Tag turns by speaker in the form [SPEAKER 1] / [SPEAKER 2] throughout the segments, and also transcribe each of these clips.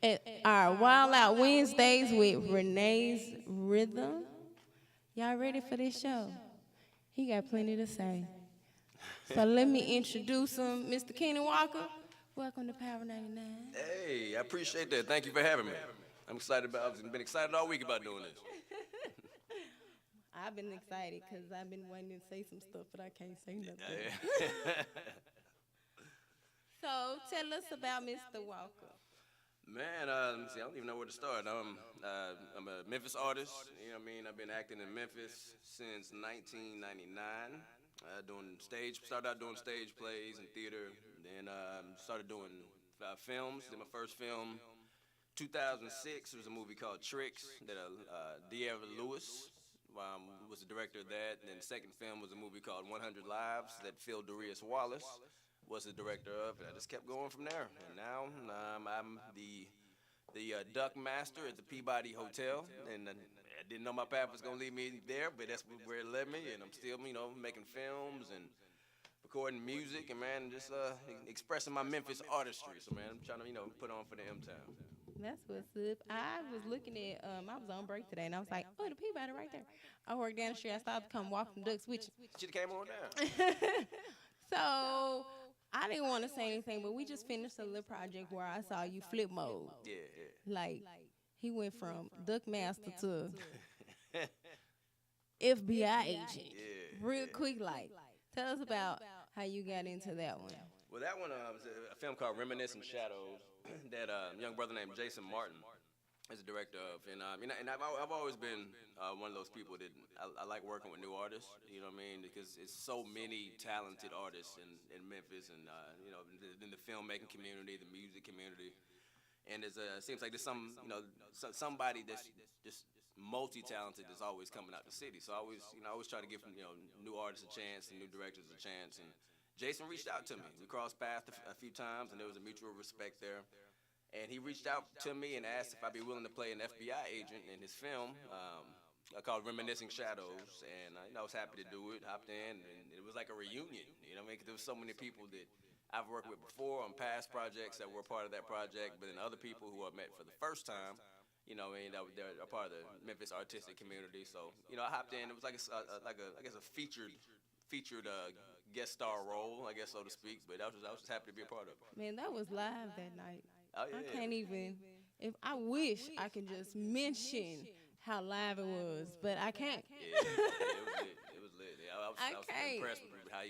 [SPEAKER 1] at our Wild Out Wednesdays with Renee's Rhythm. Y'all ready for this show? He got plenty to say. So let me introduce him, Mr. Keenan Walker. Welcome to Power 99.
[SPEAKER 2] Hey, I appreciate that. Thank you for having me. I'm excited about. I've been excited all week about doing this.
[SPEAKER 1] I've been excited because I've been wanting to say some stuff, but I can't say nothing. So tell us about Mr. Walker.
[SPEAKER 2] Man, let me see. I don't even know where to start. I'm a Memphis artist. You know what I mean? I've been acting in Memphis since 1999. Started out doing stage plays and theater. Then started doing films. Did my first film, 2006. It was a movie called Tricks that De'Ara Lewis was the director of that. And then the second film was a movie called 100 Lives that Phil Darius Wallace was the director of, and I just kept going from there. And now I'm the duck master at the Peabody Hotel, and I didn't know my path was gonna lead me there, but that's where it led me. And I'm still, making films and recording music, and man, just expressing my Memphis artistry. So man, I'm trying to put on for the M-Town.
[SPEAKER 1] That's what's up. I was looking at, I was on break today, and I was like, oh, the Peabody right there. I worked down the street. I started to come walk from Ducks with you.
[SPEAKER 2] Should've came on down.
[SPEAKER 1] So I didn't want to say anything, but we just finished a little project where I saw you flip mode.
[SPEAKER 2] Yeah.
[SPEAKER 1] Like, he went from Duck Master to FBI agent. Real quick, like. Tell us about how you got into that one.
[SPEAKER 2] Well, that one was a film called Reminiscent Shadows that a young brother named Jason Martin is the director of. And I've always been one of those people that I like working with new artists, you know what I mean? Because it's so many talented artists in Memphis and, in the filmmaking community, the music community. And it seems like there's somebody that's just multi-talented that's always coming out the city. So I always try to give new artists a chance and new directors a chance. And Jason reached out to me. We crossed paths a few times, and there was a mutual respect there. And he reached out to me and asked if I'd be willing to play an FBI agent in his film called Reminiscing Shadows. And I was happy to do it, hopped in, and it was like a reunion. You know what I mean? Because there was so many people that I've worked with before on past projects that were part of that project, but then other people who I met for the first time, they're a part of the Memphis artistic community. So, I hopped in. It was like a featured guest star role, I guess, so to speak. But I was just happy to be a part of it.
[SPEAKER 1] Man, that was live that night.
[SPEAKER 2] Oh, yeah.
[SPEAKER 1] I can't even. If I wish I could just mention how live it was, but I can't.
[SPEAKER 2] Yeah, it was lit. I was impressed with how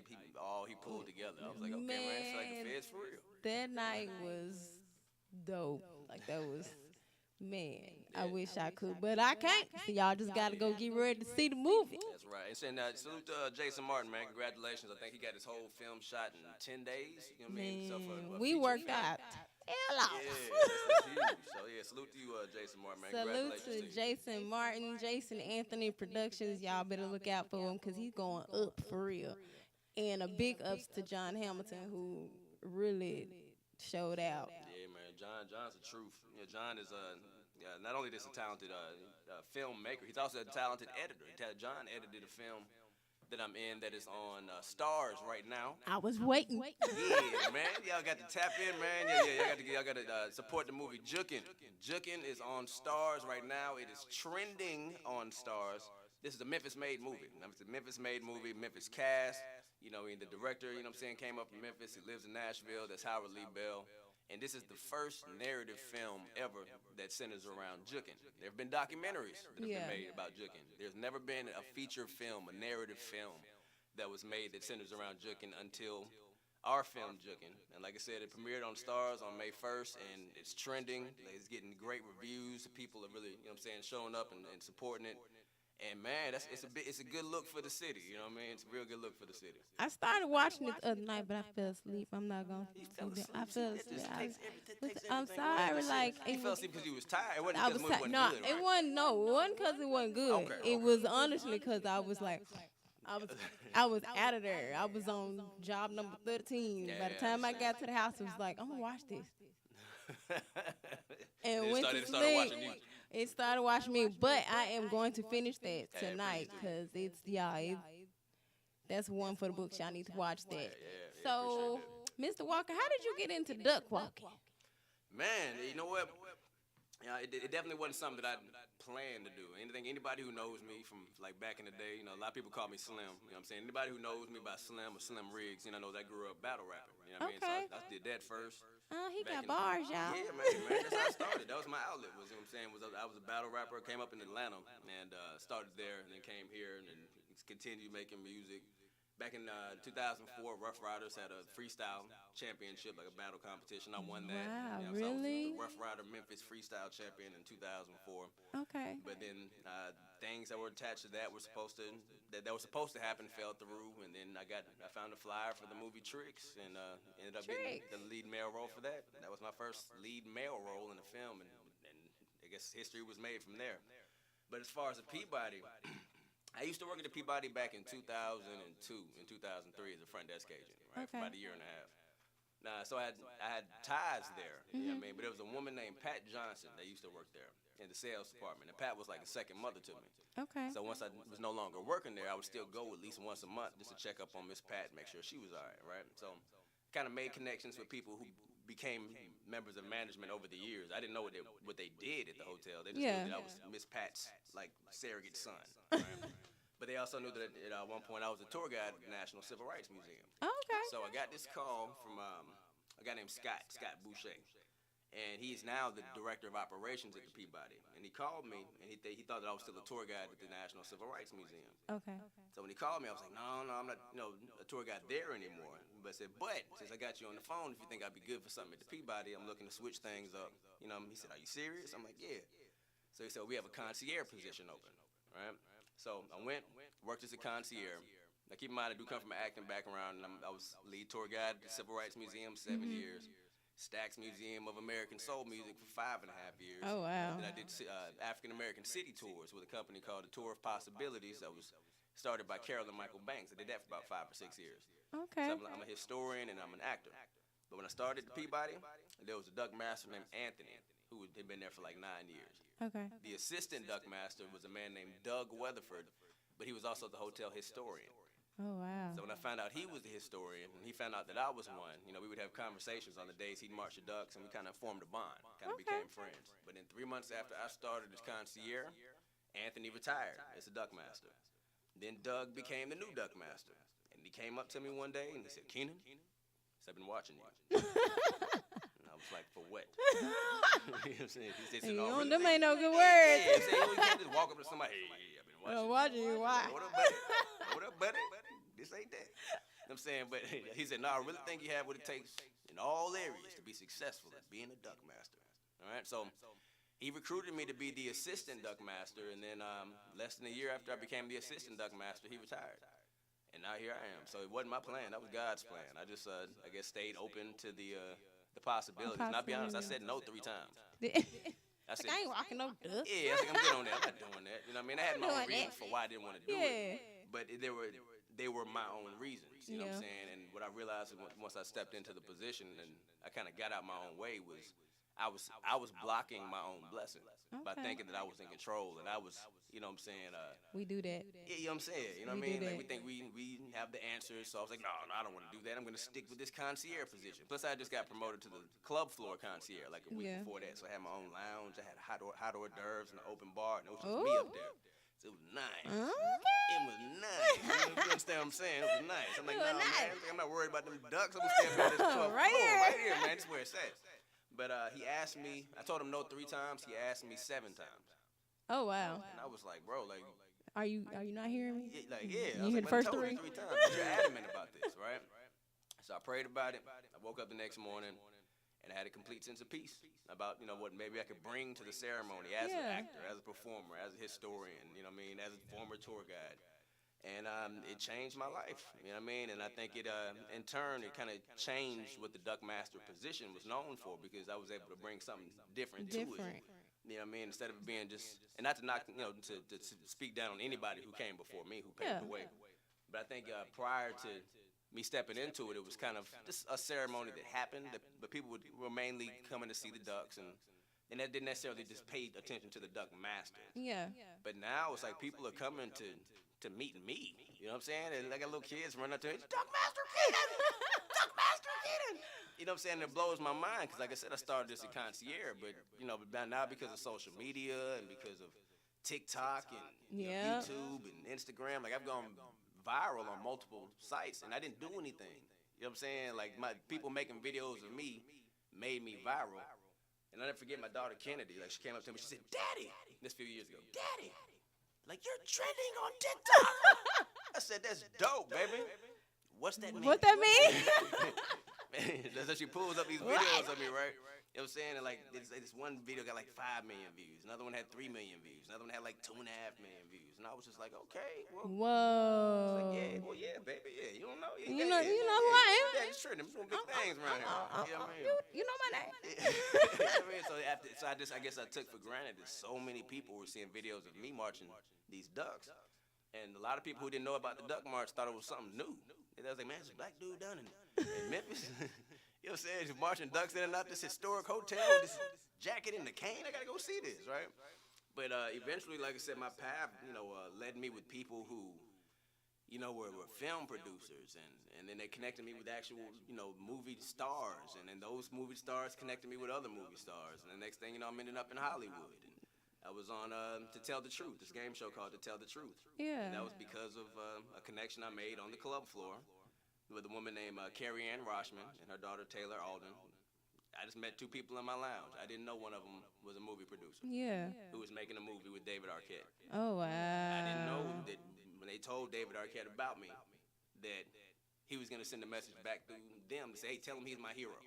[SPEAKER 2] he pulled together. I was like, okay, man, it's like the feds for real.
[SPEAKER 1] That night was dope. Like that was. Man, I wish I could, but I can't. So y'all just gotta go get ready to see the movie.
[SPEAKER 2] That's right. And salute to Jason Martin, man. Congratulations. I think he got his whole film shot in 10 days. You know what I mean? So
[SPEAKER 1] we worked out. Hell off.
[SPEAKER 2] Yeah, that's huge. So yeah, salute to you, Jason Martin, man.
[SPEAKER 1] Salute to Jason Martin, Jason Anthony Productions. Y'all better look out for him because he's going up for real. And a big ups to John Hamilton who really showed out.
[SPEAKER 2] Yeah, man. John's the truth. John is not only just a talented filmmaker, he's also a talented editor. John edited a film that I'm in that is on Stars right now.
[SPEAKER 1] I was waiting.
[SPEAKER 2] Yeah, man. Y'all got to tap in, man. Y'all got to support the movie Jukin'. Jukin' is on Stars right now. It is trending on Stars. This is a Memphis-made movie. It's a Memphis-made movie, Memphis cast. The director, came up from Memphis. He lives in Nashville. That's Howard Lee Bell. And this is the first narrative film ever that centers around Jukin'. There have been documentaries that have been made about Jukin'. There's never been a feature film, a narrative film that was made that centers around Jukin' until our film Jukin'. And like I said, it premiered on Stars on May 1st, and it's trending. It's getting great reviews. People are really, showing up and supporting it. And man, it's a good look for the city. You know what I mean? It's a real good look for the city.
[SPEAKER 1] I started watching it the other night, but I fell asleep. I'm not gonna. I fell asleep. I'm sorry. Like
[SPEAKER 2] you fell asleep because you was tired.
[SPEAKER 1] I was tired. No, it wasn't. No, it wasn't because it wasn't good.
[SPEAKER 2] Okay.
[SPEAKER 1] It was honestly because I was like, I was out of there. I was on job number 13. By the time I got to the house, it was like, I'm gonna watch this. And went to sleep. It started watching me, but I am going to finish that tonight because that's one for the books. Y'all need to watch that. So, Mr. Walker, how did you get into duck walking?
[SPEAKER 2] Man, you know what? It definitely wasn't something that I planned to do. Anybody who knows me from like back in the day, a lot of people call me Slim. You know what I'm saying? Anybody who knows me by Slim or Slim Riggs, knows I grew up battle rapping. You know what I mean? So
[SPEAKER 1] Okay.
[SPEAKER 2] I did that first.
[SPEAKER 1] He
[SPEAKER 2] Back
[SPEAKER 1] got
[SPEAKER 2] in-
[SPEAKER 1] bars, y'all.
[SPEAKER 2] Yeah, man, that's how I started. That was my outlet. You know what I'm saying? I was a battle rapper. Came up in Atlanta and started there, and then came here and then continued making music. Back in 2004, Rough Riders had a freestyle championship, like a battle competition. I won that.
[SPEAKER 1] Wow,
[SPEAKER 2] So I was
[SPEAKER 1] really?
[SPEAKER 2] the Rough Rider Memphis freestyle champion in 2004.
[SPEAKER 1] Okay.
[SPEAKER 2] But then things that were attached to that were supposed to happen fell through, and then I found a flyer for the movie Tricks, and ended up getting
[SPEAKER 1] Tricks.
[SPEAKER 2] the lead male role for that. That was my first lead male role in a film, and I guess history was made from there. But as far as the Peabody, I used to work at the Peabody back in 2002 and 2003 as a front desk agent, right, for
[SPEAKER 1] Okay.
[SPEAKER 2] about a year and a half. So I had ties there, you know what I mean? But there was a woman named Pat Johnson that used to work there in the sales department, and Pat was like a second mother to me.
[SPEAKER 1] Okay.
[SPEAKER 2] So once I was no longer working there, I would still go at least once a month just to check up on Miss Pat and make sure she was all right, right? So kind of made connections with people who became members of management over the years. I didn't know what they did at the hotel. They just
[SPEAKER 1] Yeah.
[SPEAKER 2] knew that I was Miss Pat's like surrogate son, right? But they also knew that at one point I was a tour guide at the National Civil Rights Museum.
[SPEAKER 1] Okay.
[SPEAKER 2] So I got this call from a guy named Scott Boucher, and he's now the director of operations at the Peabody. And he called me, and he thought that I was still a tour guide at the National Civil Rights Museum.
[SPEAKER 1] Okay.
[SPEAKER 2] So when he called me, I was like, no, I'm not, a tour guide there anymore. But I said, but since I got you on the phone, if you think I'd be good for something at the Peabody, I'm looking to switch things up. He said, are you serious? I'm like, yeah. So he said, we have a concierge position open, right? So I went, worked as a concierge. Now keep in mind, I do come from an acting background, and I was lead tour guide at the Civil Rights Museum 7 years, Stax Museum of American Soul Music for 5.5 years.
[SPEAKER 1] Oh, wow.
[SPEAKER 2] Then I did African American city tours with a company called the Tour of Possibilities that was started by Carolyn Michael Banks. I did that for about 5 or 6 years.
[SPEAKER 1] Okay.
[SPEAKER 2] So I'm a historian and I'm an actor. But when I started at the Peabody, there was a duck master named Anthony who had been there for like 9 years.
[SPEAKER 1] Okay.
[SPEAKER 2] The assistant duck master was a man named Doug Weatherford, but he was also the hotel historian.
[SPEAKER 1] Oh, wow.
[SPEAKER 2] So when I found out he was the historian, and he found out that I was one, we would have conversations on the days he'd march the ducks, and we kind of formed a bond, kind of became friends. But then 3 months after I started as concierge, Anthony retired as a duck master. Then Doug became the new duck master, and he came up to me one day and he said, Keenan, I've been watching you. And I was like, for what? You know what I'm saying? He said,
[SPEAKER 1] Hey,
[SPEAKER 2] "No, really
[SPEAKER 1] them
[SPEAKER 2] think-"
[SPEAKER 1] ain't no good
[SPEAKER 2] Yeah,
[SPEAKER 1] words.
[SPEAKER 2] he said, you can't just walk up to somebody, hey, I've been watching
[SPEAKER 1] I'm
[SPEAKER 2] you.
[SPEAKER 1] watching you. Why?
[SPEAKER 2] What up, buddy? What up, buddy? This ain't that. You know what I'm saying? But he said, no, I really think you have what it takes in all areas to be successful at being a duck master. All right? So he recruited me to be the assistant duck master, and then less than a year after I became the assistant duck master, he retired. And now here I am. So it wasn't my plan. That was God's plan. I just, I guess, stayed open to the possibilities. And I'll be honest, I said no 3 times. I said,
[SPEAKER 1] I ain't walking no duck.
[SPEAKER 2] yeah, I was like, I'm good on that. I'm not doing that. You know what I mean? I had my own
[SPEAKER 1] doing
[SPEAKER 2] reasons
[SPEAKER 1] that.
[SPEAKER 2] for why I didn't want to do
[SPEAKER 1] Yeah.
[SPEAKER 2] it. But they were my own reasons. You know what I'm
[SPEAKER 1] Yeah.
[SPEAKER 2] saying? And what I realized once I stepped into the position and I kind of got out my own way was I was blocking my own blessing by
[SPEAKER 1] Okay.
[SPEAKER 2] thinking that I was in control and I was, you know what I'm saying?
[SPEAKER 1] We do that.
[SPEAKER 2] Yeah, you know what I'm saying? You know what I
[SPEAKER 1] We
[SPEAKER 2] mean?
[SPEAKER 1] do
[SPEAKER 2] Like we
[SPEAKER 1] that.
[SPEAKER 2] think we have the answers. So I was like, no, I don't want to do that. I'm going to stick with this concierge position. Plus, I just got promoted to the club floor concierge like a week
[SPEAKER 1] Yeah.
[SPEAKER 2] before that. So I had my own lounge. I had hot hors d'oeuvres and an open bar, and it was just me up there. So it was nice.
[SPEAKER 1] Okay.
[SPEAKER 2] It was nice. You understand what I'm saying? It was nice. I'm like,
[SPEAKER 1] It
[SPEAKER 2] no,
[SPEAKER 1] was
[SPEAKER 2] man,
[SPEAKER 1] nice.
[SPEAKER 2] I'm not worried about them ducks. I'm going to stay up here on this 12th
[SPEAKER 1] Right
[SPEAKER 2] floor.
[SPEAKER 1] here.
[SPEAKER 2] Right here, man. This is where it's at. But he asked me, I told him no 3 times. He asked me 7 times.
[SPEAKER 1] Oh, wow.
[SPEAKER 2] And I was like, bro, like,
[SPEAKER 1] Are you not hearing me?
[SPEAKER 2] yeah. I
[SPEAKER 1] You
[SPEAKER 2] was
[SPEAKER 1] hear
[SPEAKER 2] like,
[SPEAKER 1] the first
[SPEAKER 2] I told
[SPEAKER 1] 3?
[SPEAKER 2] you 3 times. But you're adamant about this, right? So I prayed about it. I woke up the next morning, and I had a complete sense of peace about, what maybe I could bring to the ceremony as an
[SPEAKER 1] Yeah.
[SPEAKER 2] actor, as a performer, as a historian, you know what I mean, as a former tour guide. And it changed my life, you know what I mean? And I think it, in turn, it kind of changed what the duck master position was known for because I was able to bring something different to it.
[SPEAKER 1] Different.
[SPEAKER 2] You know what I mean? Instead of it being just, and not to knock, to speak down on anybody who came before me, who paved
[SPEAKER 1] Yeah.
[SPEAKER 2] the way. But I think prior to me stepping into it, it was kind of just a ceremony that happened, but people were mainly coming to see the ducks, and that didn't necessarily just pay attention to the duck master.
[SPEAKER 1] Yeah.
[SPEAKER 2] But now it's like people are coming to meet me. You know what I'm saying? And I got little kids running up to me, Duck Master Keenan! Duck Master Keenan. You know what I'm saying? It blows my mind because, like I said, I started this at Concierge, but now because of social media and because of TikTok and
[SPEAKER 1] Yeah.
[SPEAKER 2] YouTube and Instagram, like I've gone viral on multiple sites, and I didn't do anything. You know what I'm saying? Like my people making videos of me made me viral. And I never forget my daughter Kennedy. Like she came up to me, she said, "Daddy," this few years ago, "Daddy, like you're trending on TikTok." I said, "That's dope, baby." What's that mean?
[SPEAKER 1] What that mean?
[SPEAKER 2] So she pulls up these videos of me, right? You know what I'm saying? And like this one video got like 5 million views. Another one had 3 million views. Another one had like 2.5 million views. And I was just like, okay, well,
[SPEAKER 1] Whoa.
[SPEAKER 2] like, yeah, baby, yeah. You don't know, yeah,
[SPEAKER 1] You
[SPEAKER 2] yeah,
[SPEAKER 1] know,
[SPEAKER 2] yeah,
[SPEAKER 1] you know
[SPEAKER 2] yeah,
[SPEAKER 1] who I am.
[SPEAKER 2] Yeah, it's true. Them doing big things around here. You know what I mean?
[SPEAKER 1] You know my name.
[SPEAKER 2] You know what I mean? So I guess I took for granted that so many people were seeing videos of me marching these ducks. And a lot of people who didn't know about the duck march thought it was something new. And I was like, man, it's a black dude down in Memphis. You know what I'm saying? Just marching ducks in and out this historic hotel with this jacket and the cane. I gotta go see this, right? But eventually, like I said, my path, led me with people who, were film producers, and then they connected me with actual, movie stars, and then those movie stars connected me with other movie stars, and the next thing you know, I'm ending up in Hollywood. And I was on To Tell the Truth, this game show called To Tell the Truth.
[SPEAKER 1] Yeah.
[SPEAKER 2] And that was because of a connection I made on the club floor with a woman named Carrie Ann Roshman and her daughter Taylor Alden. I just met 2 people in my lounge. I didn't know one of them was a movie producer
[SPEAKER 1] Yeah.
[SPEAKER 2] who was making a movie with David Arquette.
[SPEAKER 1] Oh, wow.
[SPEAKER 2] I didn't know that when they told David Arquette about me that he was going to send a message back through them to say, hey, tell him he's my hero.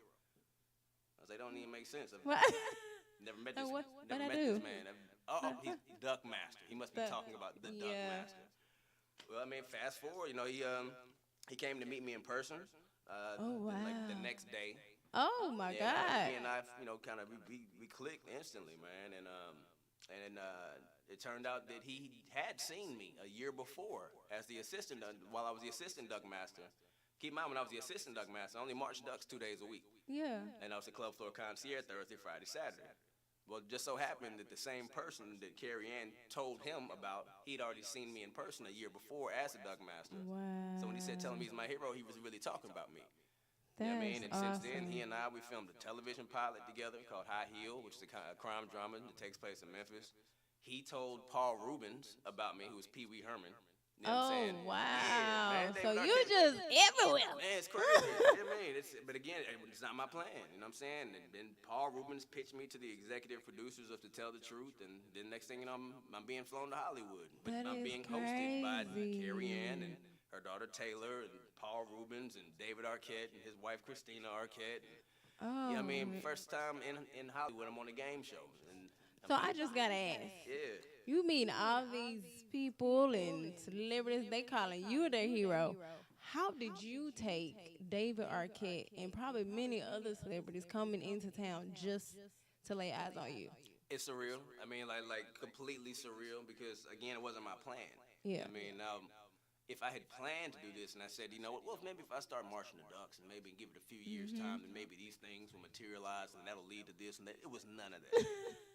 [SPEAKER 2] I was like, don't even make sense.
[SPEAKER 1] What?
[SPEAKER 2] Never met this,
[SPEAKER 1] What
[SPEAKER 2] never
[SPEAKER 1] I
[SPEAKER 2] met
[SPEAKER 1] do?
[SPEAKER 2] this man. He's Duck Master. He must be talking about the Duck
[SPEAKER 1] Yeah.
[SPEAKER 2] Master. Well, I mean, fast forward, he came to meet me in person.
[SPEAKER 1] Oh, wow.
[SPEAKER 2] Like the next day.
[SPEAKER 1] Oh, my
[SPEAKER 2] He
[SPEAKER 1] God.
[SPEAKER 2] and I, kind of we clicked instantly, man. And it turned out that he had seen me a year before as the assistant while I was the assistant Duck Master. Keep in mind, when I was the assistant Duck Master, I only marched ducks 2 days a week.
[SPEAKER 1] Yeah.
[SPEAKER 2] And I was the club floor concierge Thursday, Friday, Saturday. Well, it just so happened that the same person that Carrie Ann told him about, he'd already seen me in person a year before as a Duck Master.
[SPEAKER 1] Wow.
[SPEAKER 2] So when he said, tell him he's my hero, he was really talking about me.
[SPEAKER 1] That's
[SPEAKER 2] You know what I mean? And
[SPEAKER 1] awesome.
[SPEAKER 2] since then, he and I, we filmed a television pilot together called High Heel, which is a kind of crime drama that takes place in Memphis. He told Paul Rubens about me, who was Pee Wee Herman. You know what I'm
[SPEAKER 1] Oh,
[SPEAKER 2] saying?
[SPEAKER 1] wow.
[SPEAKER 2] Yeah, man,
[SPEAKER 1] So
[SPEAKER 2] David
[SPEAKER 1] you
[SPEAKER 2] Arquette-
[SPEAKER 1] just everywhere.
[SPEAKER 2] Man, it's crazy. You know what I mean? But again, it's not my plan. You know what I'm saying? And then Paul Rubens pitched me to the executive producers of To Tell the Truth, and then next thing you know, I'm being flown to Hollywood. But
[SPEAKER 1] That
[SPEAKER 2] I'm
[SPEAKER 1] is
[SPEAKER 2] being hosted by
[SPEAKER 1] crazy.
[SPEAKER 2] Carrie Ann and her daughter Taylor and Paul Rubens and David Arquette and his wife Christina Arquette.
[SPEAKER 1] Oh.
[SPEAKER 2] You know what I mean? First time in Hollywood, I'm on a game show. And
[SPEAKER 1] So I just gotta ask.
[SPEAKER 2] yeah.
[SPEAKER 1] You mean all these people and celebrities, they calling you their hero. How did you take David Arquette and probably many other celebrities coming into town just to lay eyes on you?
[SPEAKER 2] It's surreal. I mean, like completely surreal because, again, it wasn't my plan.
[SPEAKER 1] Yeah.
[SPEAKER 2] I mean, if I had planned to do this and I said, you know what, well, maybe if I start marching the ducks and maybe give it a few years' time, then maybe these things will materialize and that'll lead to this and that. It was none of that.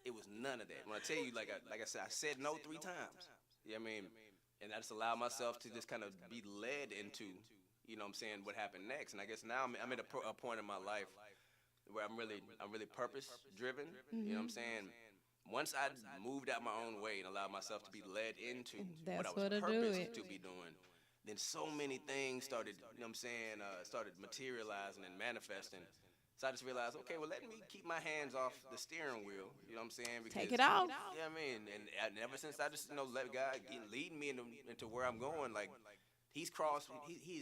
[SPEAKER 2] It was none of that. When I tell you, like I said, I said no 3 times. You know what I mean? And I just allowed myself to just kind of be led into, you know what I'm saying, what happened next. And I guess now I'm at a point in my life where I'm really purpose driven. You know what I'm saying? Once I moved out my own way and allowed myself to be led into what I
[SPEAKER 1] That's
[SPEAKER 2] was
[SPEAKER 1] what'll do
[SPEAKER 2] purposed
[SPEAKER 1] it.
[SPEAKER 2] to be doing, then so many things started, you know what I'm saying, started materializing and manifesting. So I just realized, okay, well, let me keep my hands off the steering wheel, you know what I'm saying? Because,
[SPEAKER 1] Take it off.
[SPEAKER 2] You know what I mean? And ever since I just, let God lead me into where I'm going, like, he's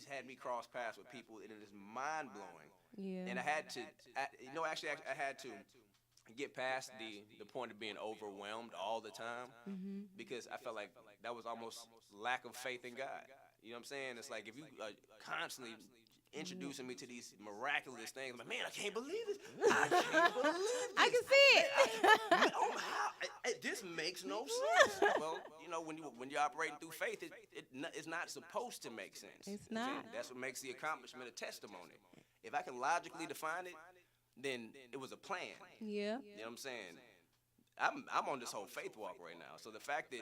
[SPEAKER 2] had me cross paths with people, and it is mind-blowing.
[SPEAKER 1] Yeah.
[SPEAKER 2] And I had to, I had to get past the point of being overwhelmed all the time because I felt like that was almost lack of faith in God. You know what I'm saying? It's like if you constantly introducing me to these miraculous things, I'm like, man, I can't believe this. I can't believe this.
[SPEAKER 1] I can see it.
[SPEAKER 2] This makes no sense. Well, when you're operating through faith, it's not supposed to make sense.
[SPEAKER 1] It's
[SPEAKER 2] You know what I'm saying?
[SPEAKER 1] not.
[SPEAKER 2] That's what makes the accomplishment a testimony. If I can logically define it, then it was a plan.
[SPEAKER 1] Yeah.
[SPEAKER 2] You know what I'm saying? I'm on this whole faith walk right now. So the fact that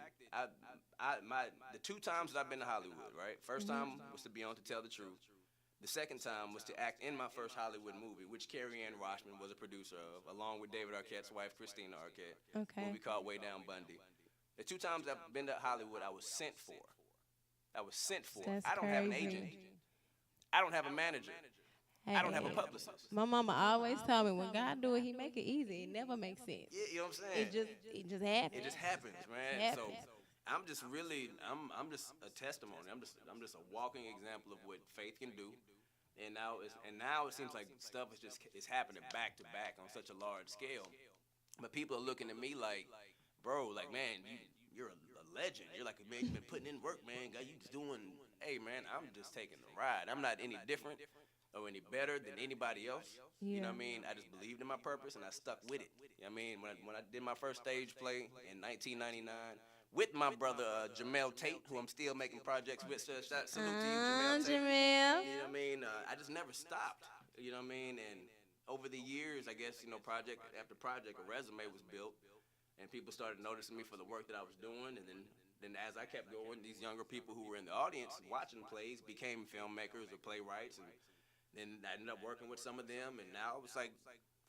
[SPEAKER 2] the 2 times that I've been to Hollywood, right? First time was to be on To Tell the Truth. The second time was to act in my first Hollywood movie, which Carrie Ann Rochman was a producer of, along with David Arquette's wife, Christina Arquette.
[SPEAKER 1] Okay.
[SPEAKER 2] Movie called Way Down Bundy. The 2 times I've been to Hollywood, I was sent for.
[SPEAKER 1] That's
[SPEAKER 2] I don't have an
[SPEAKER 1] crazy.
[SPEAKER 2] agent. I don't have a manager. I don't have a
[SPEAKER 1] Hey,
[SPEAKER 2] publicist.
[SPEAKER 1] my mama always told me when God do it, He make it easy. It never makes sense.
[SPEAKER 2] Yeah, you know what I'm saying?
[SPEAKER 1] It just happens.
[SPEAKER 2] It just happens, man.
[SPEAKER 1] Happens.
[SPEAKER 2] So I'm just really, I'm just a testimony. I'm just a walking example of what faith can do. And now it seems like stuff is happening back to back on such a large scale. But people are looking at me like, bro, like, man, you're a legend. You're like, man, you've been putting in work, man. God, you just doing. Hey, man, I'm just taking the ride. I'm not any different or any better than anybody else. You know what I mean? I just believed in my purpose and I stuck with it. You know what I mean? When I did my first stage play in 1999 with my brother Jamel Tate, who I'm still making projects with. Salute to you, Jamel Tate.
[SPEAKER 1] Jamel.
[SPEAKER 2] You know what I mean? I just never stopped. You know what I mean? And over the years, I guess, project after project, a resume was built, and people started noticing me for the work that I was doing. And then as I kept going, these younger people who were in the audience watching plays became filmmakers or playwrights, and then I ended up working with some of them. And now it's like,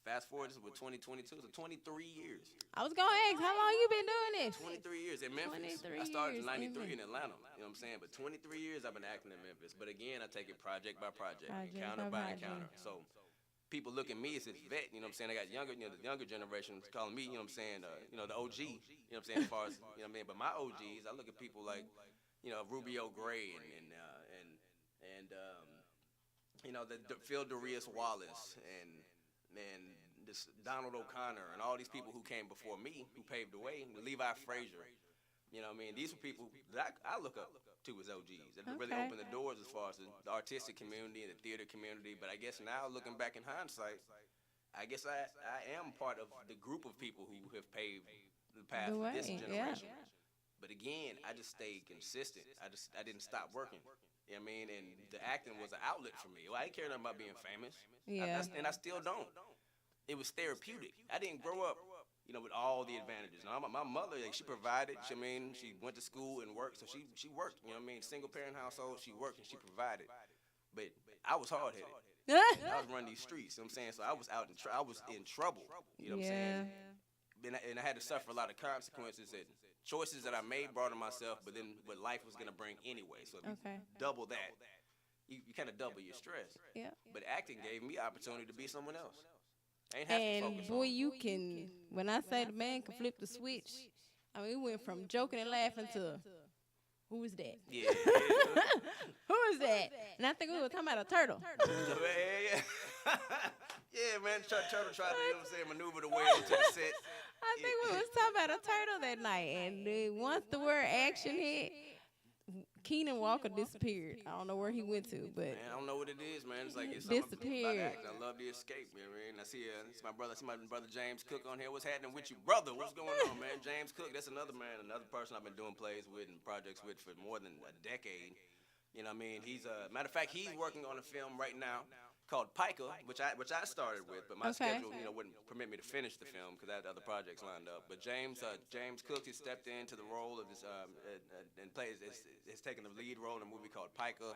[SPEAKER 2] fast forward, this is with 2022, so 23 years.
[SPEAKER 1] I was gonna ask, how long you been doing this?
[SPEAKER 2] 23 years in Memphis.
[SPEAKER 1] 23
[SPEAKER 2] I started
[SPEAKER 1] years
[SPEAKER 2] in
[SPEAKER 1] in
[SPEAKER 2] 93 in Atlanta. You know what I'm saying? But 23 years I've been acting in Memphis. But again, I take it project by project, encounter by encounter. So people look at me as this vet. You know what I'm saying? I got the younger generation calling me, you know what I'm saying, the OG. You know what I'm saying? As far as, you know what I mean? But my OGs, I look at people like, Rubio Gray and the Phil Darius Wallace and this Donald O'Connor and all these people who came before me, who paved the way, Levi Frazier. You know what I mean? These are people that I look up to as OGs that really opened the doors as far as the artistic community and the theater community. But I guess now, looking back in hindsight, I guess I am part of the group of people who have paved the path for this generation. But again, I just stayed consistent. I didn't stop working. You know what I mean? And the acting was an outlet for me. Well, I didn't care nothing about being famous.
[SPEAKER 1] Yeah.
[SPEAKER 2] And I still don't. It was therapeutic. I didn't grow up, with all the advantages. Now, my mother, she provided. She went to school and worked, so she worked. You know what I mean? Single parent household, she worked and she provided. But I was hard headed. I was running these streets. You know what I'm saying? So I was I was in trouble. You know what I'm saying? And I had to suffer a lot of consequences that choices that I made brought on myself, but then what life was gonna bring anyway. So if you double that, you kind of double your stress.
[SPEAKER 1] Yeah.
[SPEAKER 2] But acting gave me opportunity to be someone else. I ain't have to
[SPEAKER 1] And
[SPEAKER 2] focus
[SPEAKER 1] boy,
[SPEAKER 2] on.
[SPEAKER 1] you can. When I say the man can flip the switch, I mean, we went from joking and laughing to, who is that?
[SPEAKER 2] Yeah.
[SPEAKER 1] Who is that? And I think we were talking about a turtle.
[SPEAKER 2] Yeah, man. Turtle tried to, you know what I'm saying, maneuver the way into the set.
[SPEAKER 1] I think we was talking about a turtle that night, and once the word action hit, Keenan Walker disappeared. I don't know where he went to, but
[SPEAKER 2] Man, I don't know what it is, man. It's like it's something
[SPEAKER 1] disappeared.
[SPEAKER 2] about acting. I love the escape, you know what I mean? I see it's my brother James Cook on here. What's happening with you, brother? What's going on, man? James Cook, that's another person I've been doing plays with and projects with for more than a decade. You know what I mean? He's matter of fact, he's working on a film right now called Pica, which I started with, but my schedule, wouldn't permit me to finish the film because I had other projects lined up. But James Cook has stepped into the role of this and has taken the lead role in a movie called Pica,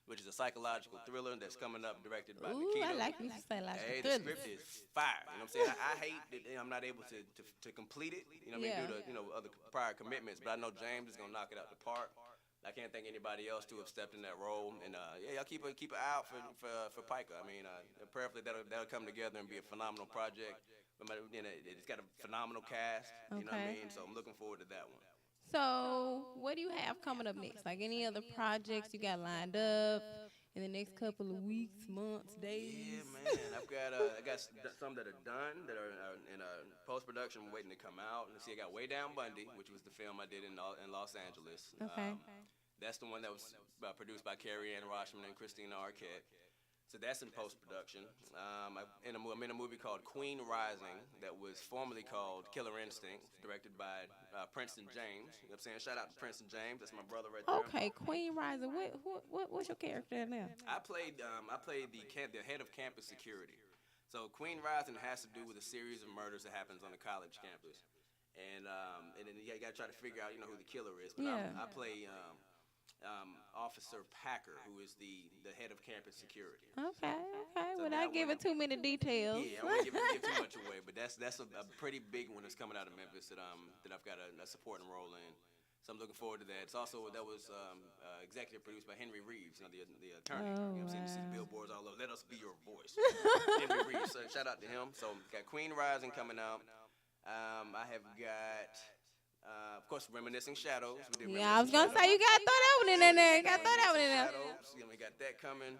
[SPEAKER 2] which is a psychological thriller that's coming up, directed by Nikita.
[SPEAKER 1] I like you to say like
[SPEAKER 2] Hey, the script is fire. You know what I'm saying? I hate that I'm not able to complete it. You know what I mean? Due to other prior commitments, but I know James is gonna knock it out the park. I can't think anybody else to have stepped in that role, and y'all keep an eye out for Pica. I mean, prayerfully that'll come together and be a phenomenal project. It's got a phenomenal cast. You know what I mean? So I'm looking forward to that one.
[SPEAKER 1] So, what do you have coming up next? Like any other projects you got lined up in the next couple of weeks, months, days?
[SPEAKER 2] Yeah, man. I got some that are done that are in post production waiting to come out. And see, I got Way Down Bundy, which was the film I did in Los Angeles.
[SPEAKER 1] Okay.
[SPEAKER 2] That's the one that was produced by Carrie Ann Rochman and Christina Arquette. So that's in post-production. I'm in a movie called Queen Rising that was formerly called Killer Instinct, directed by Princeton James. You know what I'm saying? Shout out to Princeton James. That's my brother right there.
[SPEAKER 1] Okay, Queen Rising. What's your character now?
[SPEAKER 2] I played the head of campus security. So Queen Rising has to do with a series of murders that happens on a college campus. And then you got to try to figure out, who the killer is. But I play Officer Packer, who is the head of campus security.
[SPEAKER 1] Okay.
[SPEAKER 2] So
[SPEAKER 1] Without
[SPEAKER 2] that
[SPEAKER 1] giving
[SPEAKER 2] one-
[SPEAKER 1] too many details.
[SPEAKER 2] Yeah, I won't give too much away, but that's a pretty big one that's coming out of Memphis that I've got a supporting role in. So I'm looking forward to that. It's also that was executive produced by Henry Reeves, you know, the attorney.
[SPEAKER 1] Oh,
[SPEAKER 2] You know what I'm saying? You see the
[SPEAKER 1] wow.
[SPEAKER 2] billboards all over. Let us be your voice. Henry Reeves. So shout out to him. So got Queen Rising coming out. I have got, of course, Reminiscing Shadows. We did
[SPEAKER 1] Yeah, I was
[SPEAKER 2] Reminiscing
[SPEAKER 1] gonna say you gotta throw that one in there. You gotta throw that one in there.
[SPEAKER 2] Shadows. You know, we got that coming.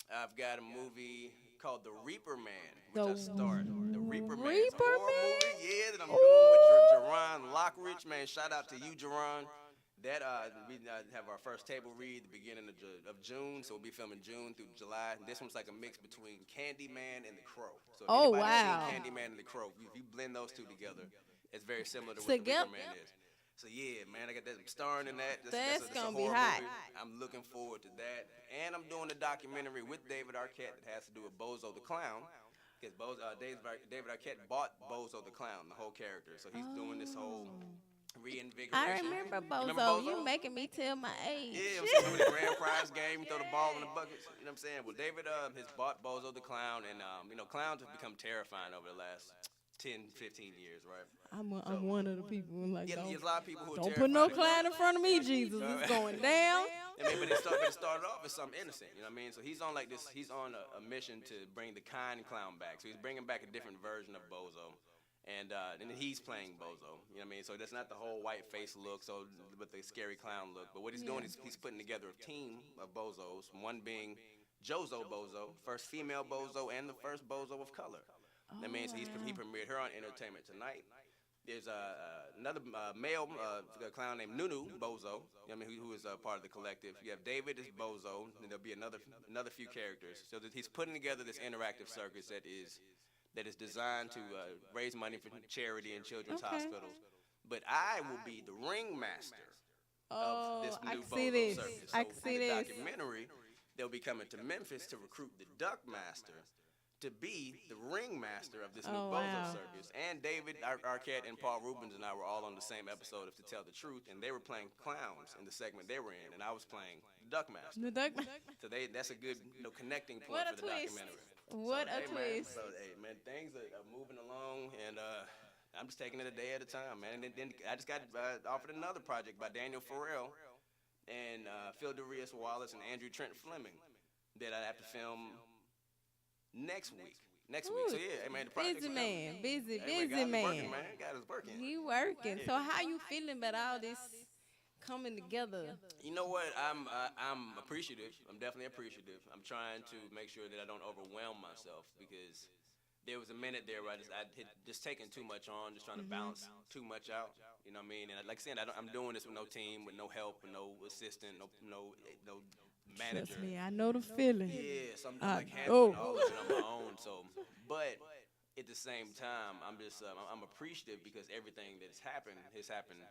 [SPEAKER 2] I've got a movie called The Reaper Man, which I starred. The Reaper Man. It's a
[SPEAKER 1] Reaper
[SPEAKER 2] horror
[SPEAKER 1] Man?
[SPEAKER 2] movie, yeah, that I'm doing with Jerron Lockridge, man. Shout out to you, Jerron. That we have our first table read the beginning of June, so we'll be filming June through July. This one's like a mix between Candyman and The Crow. So if
[SPEAKER 1] Oh,
[SPEAKER 2] anybody's
[SPEAKER 1] wow.
[SPEAKER 2] seen Candyman and The Crow, if you blend those two together, it's very similar to what
[SPEAKER 1] Together?
[SPEAKER 2] The Reaper Man is. So yeah, man, I got that starring in that.
[SPEAKER 1] That's
[SPEAKER 2] a
[SPEAKER 1] gonna be
[SPEAKER 2] horror
[SPEAKER 1] hot.
[SPEAKER 2] movie. I'm looking forward to that, and I'm doing a documentary with David Arquette that has to do with Bozo the Clown, because David Arquette bought Bozo the Clown, the whole character. So he's doing this whole reinvigoration.
[SPEAKER 1] I remember
[SPEAKER 2] You
[SPEAKER 1] Bozo. You making me tell my age.
[SPEAKER 2] Yeah, I'm saying, doing the grand prize game, throw the ball in the buckets. You know what I'm saying? Well, David has bought Bozo the Clown, and you know, clowns have become terrifying over the last 10, 15 years, right?
[SPEAKER 1] I'm one of the people who like
[SPEAKER 2] Yeah,
[SPEAKER 1] don't,
[SPEAKER 2] there's a lot of people who are
[SPEAKER 1] don't put no
[SPEAKER 2] terrified
[SPEAKER 1] clown
[SPEAKER 2] of
[SPEAKER 1] in front of me, Jesus. It's going down.
[SPEAKER 2] I mean, but it started off as something innocent, you know what I mean? So he's on like this, he's on a mission to bring the kind clown back. So he's bringing back a different version of Bozo. And then he's playing Bozo, you know what I mean? So that's not the whole white face look, so with the scary clown look. But what he's doing is he's putting together a team of Bozos, one being Jozo Bozo, first female Bozo, and the first Bozo of color. I mean, so he premiered her on Entertainment Tonight. There's another male clown named Nunu Bozo, you know what I mean, who is part of the collective. You have David as Bozo, and there'll be another few characters. So that he's putting together this interactive circus that is designed to raise money for charity and children's hospitals. But I will be the ringmaster of this
[SPEAKER 1] I
[SPEAKER 2] new
[SPEAKER 1] can see
[SPEAKER 2] Bozo
[SPEAKER 1] this.
[SPEAKER 2] circus.
[SPEAKER 1] I
[SPEAKER 2] So
[SPEAKER 1] can see
[SPEAKER 2] in the
[SPEAKER 1] this.
[SPEAKER 2] documentary, they'll be coming to Memphis to recruit the Duckmaster to be the ringmaster of this new
[SPEAKER 1] Oh,
[SPEAKER 2] Bozo
[SPEAKER 1] wow.
[SPEAKER 2] circus. And David Arquette and Paul Rubens and I were all on the same episode of To Tell the Truth, and they were playing clowns in the segment they were in, and I was playing the Duckmaster.
[SPEAKER 1] The duck.
[SPEAKER 2] So that's a good connecting point
[SPEAKER 1] What a
[SPEAKER 2] for the
[SPEAKER 1] twist.
[SPEAKER 2] documentary.
[SPEAKER 1] What a
[SPEAKER 2] Hey,
[SPEAKER 1] twist.
[SPEAKER 2] man, things are moving along, and I'm just taking it a day at a time, man. And then I just got offered another project by Daniel Farrell and Phil Darius Wallace and Andrew Trent Fleming that I have to film next week.
[SPEAKER 1] Ooh,
[SPEAKER 2] So yeah, hey, man, the project's
[SPEAKER 1] busy
[SPEAKER 2] coming.
[SPEAKER 1] man, busy
[SPEAKER 2] Hey,
[SPEAKER 1] man.
[SPEAKER 2] man, God is working, man. God is working.
[SPEAKER 1] He working. So how you feeling about all this coming together?
[SPEAKER 2] You know what? I'm appreciative. I'm definitely appreciative. I'm trying to make sure that I don't overwhelm myself, because there was a minute there where I had just taken too much on, just trying to balance too much out. You know what I mean? And like I said, I'm doing this with no team, with no help, with no assistant, no manager.
[SPEAKER 1] Trust me, I know the feeling.
[SPEAKER 2] Yeah, so I'm
[SPEAKER 1] I
[SPEAKER 2] just like handling
[SPEAKER 1] know.
[SPEAKER 2] all of it on my own. So, but at the same time, I'm just I'm appreciative, because everything that has happened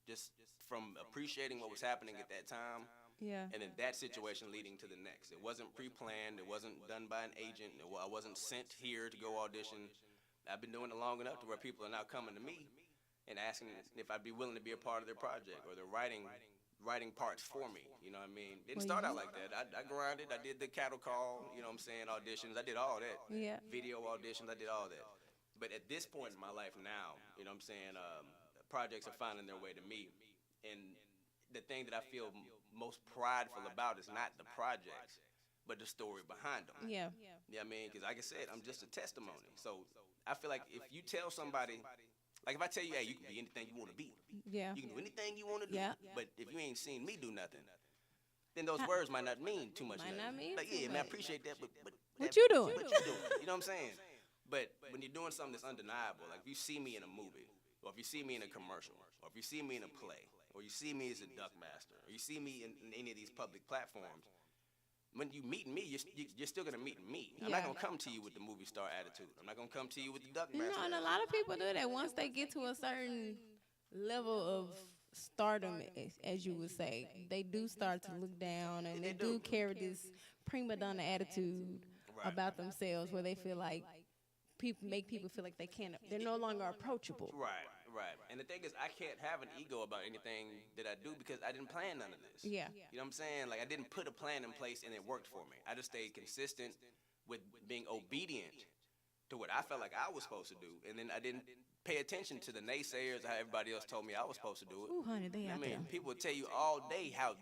[SPEAKER 2] just from appreciating what was happening at that time.
[SPEAKER 1] Yeah.
[SPEAKER 2] And then that situation leading to the next. It wasn't pre-planned. It wasn't done by an agent. I wasn't sent here to go audition. I've been doing it long enough to where people are now coming to me and asking if I'd be willing to be a part of their project, or they're writing parts for me. You know what I mean? Didn't start out like that. I grinded. I did the cattle call, you know what I'm saying, auditions. I did all that.
[SPEAKER 1] Yeah.
[SPEAKER 2] Video auditions. I did all that. But at this point in my life now, you know what I'm saying, projects are finding their way to me. And the thing that I feel most prideful about is not the projects, but the story behind them.
[SPEAKER 1] Yeah.
[SPEAKER 2] You know what I mean? Because like I said, I'm just a testimony. So I feel like if you tell somebody, like if I tell you, hey, you can be anything you want to be.
[SPEAKER 1] Yeah.
[SPEAKER 2] You can do anything you want to do.
[SPEAKER 1] Yeah.
[SPEAKER 2] But if you ain't seen me do nothing, then those words might not mean too much.
[SPEAKER 1] Might
[SPEAKER 2] to
[SPEAKER 1] not
[SPEAKER 2] you.
[SPEAKER 1] mean
[SPEAKER 2] Like,
[SPEAKER 1] too
[SPEAKER 2] yeah, man, I
[SPEAKER 1] much.
[SPEAKER 2] appreciate that, but
[SPEAKER 1] What you doing?
[SPEAKER 2] What you doing? You know what I'm saying? But when you're doing something that's undeniable, like if you see me in a movie, or if you see me in a commercial, or if you see me in a play, or you see me as a Duckmaster, or you see me in any of these public platforms, when you meet me, you're still gonna meet me. I'm not
[SPEAKER 1] Yeah.
[SPEAKER 2] gonna come to you with the movie star attitude. I'm not gonna come to you with the
[SPEAKER 1] You
[SPEAKER 2] Duckmaster.
[SPEAKER 1] know, and a
[SPEAKER 2] attitude.
[SPEAKER 1] lot of people do that once they get to a certain level of stardom, as you would say. They do start to look down, and they do carry this prima donna attitude
[SPEAKER 2] Right.
[SPEAKER 1] about themselves, where they feel like people feel like they're no longer approachable.
[SPEAKER 2] Right, Right. And the thing is, I can't have an ego about anything that I do because I didn't plan none of this.
[SPEAKER 1] Yeah.
[SPEAKER 2] You know what I'm saying? Like, I didn't put a plan in place and it worked for me. I just stayed consistent with being obedient to what I felt like I was supposed to do. And then I didn't pay attention to the naysayers or how everybody else told me I was supposed to do it.
[SPEAKER 1] Ooh, honey, they
[SPEAKER 2] I
[SPEAKER 1] out there.
[SPEAKER 2] mean, people will tell you all day how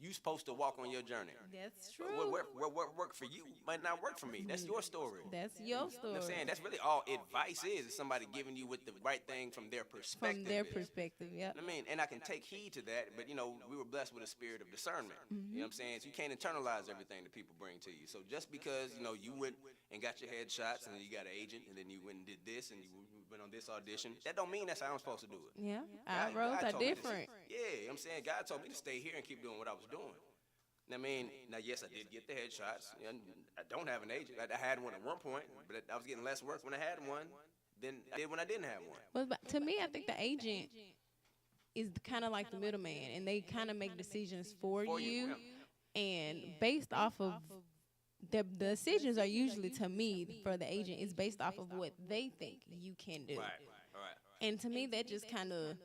[SPEAKER 2] you supposed to walk on your journey.
[SPEAKER 1] That's
[SPEAKER 2] But
[SPEAKER 1] true.
[SPEAKER 2] what worked for you might not work for me. That's your story.
[SPEAKER 1] That's your
[SPEAKER 2] You know
[SPEAKER 1] story.
[SPEAKER 2] what I'm saying? That's really all advice is somebody giving you with the right thing from their perspective.
[SPEAKER 1] From their
[SPEAKER 2] is.
[SPEAKER 1] perspective, yep.
[SPEAKER 2] I mean, and I can take heed to that, but, you know, we were blessed with a spirit of discernment. You know what I'm saying? So you can't internalize everything that people bring to you. So just because, you know, you went and got your headshots and then you got an agent and then you went and did this and you went on this audition, that don't mean that's how I'm supposed to do it.
[SPEAKER 1] Yeah, our
[SPEAKER 2] God-
[SPEAKER 1] roads
[SPEAKER 2] God
[SPEAKER 1] are
[SPEAKER 2] told me to-
[SPEAKER 1] different.
[SPEAKER 2] Yeah, you know what I'm saying? God told me to stay here and keep doing what I was doing. I mean, now, yes, I did get the headshots. And I don't have an agent. I had one at one point, but I was getting less work when I had one than I did when I didn't have one.
[SPEAKER 1] But to me, I think the agent is kind of like the middleman, and they kind of make decisions for you. And based off of the decisions are usually, to me, for the agent, is based off of what they think you can do.
[SPEAKER 2] Right, right.
[SPEAKER 1] And to me, that just kind of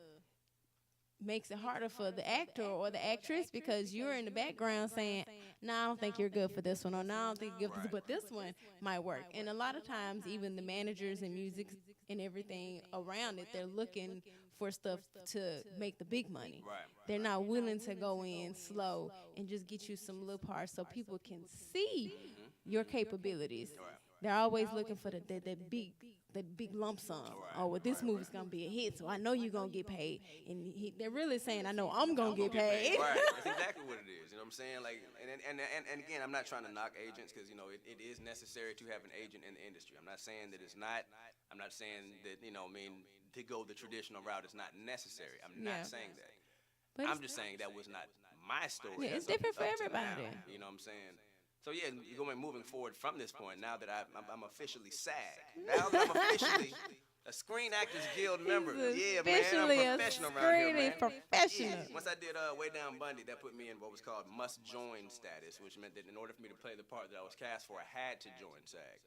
[SPEAKER 1] makes it harder for the actor or the actress because you're in the background saying, "No, I don't think you're good for this one," or "No, I don't think you're good, but this one might work." And a lot of times, even the managers and music and everything around it, they're looking for stuff to make the big money.
[SPEAKER 2] Right.
[SPEAKER 1] They're not willing to go in slow and just get you some little parts so people can see your capabilities. They're always looking for the big lump sum. Oh, well, this movie's gonna be a hit, so I know you're gonna get paid. And they're really saying, "I know I'm gonna get paid."
[SPEAKER 2] Right, that's exactly what it is. You know what I'm saying? Like, and again, I'm not trying to knock agents because, you know, it is necessary to have an agent in the industry. I'm not saying that it's not. I'm not saying that, you know, I mean, to go the traditional route is not necessary. I'm
[SPEAKER 1] Yeah.
[SPEAKER 2] not saying that.
[SPEAKER 1] But
[SPEAKER 2] I'm
[SPEAKER 1] it's-
[SPEAKER 2] just saying that was not my story.
[SPEAKER 1] Yeah, it's
[SPEAKER 2] as of-
[SPEAKER 1] different for
[SPEAKER 2] up to
[SPEAKER 1] everybody.
[SPEAKER 2] now, you know what I'm saying? So yeah, going moving forward from this point, now that I'm officially SAG, now that I'm officially a Screen Actors Guild member, yeah, man,
[SPEAKER 1] officially
[SPEAKER 2] I'm
[SPEAKER 1] a
[SPEAKER 2] professional around here,
[SPEAKER 1] screening
[SPEAKER 2] man.
[SPEAKER 1] professional.
[SPEAKER 2] Yeah. Once I did Way Down Bundy, that put me in what was called must join status, which meant that in order for me to play the part that I was cast for, I had to join SAG.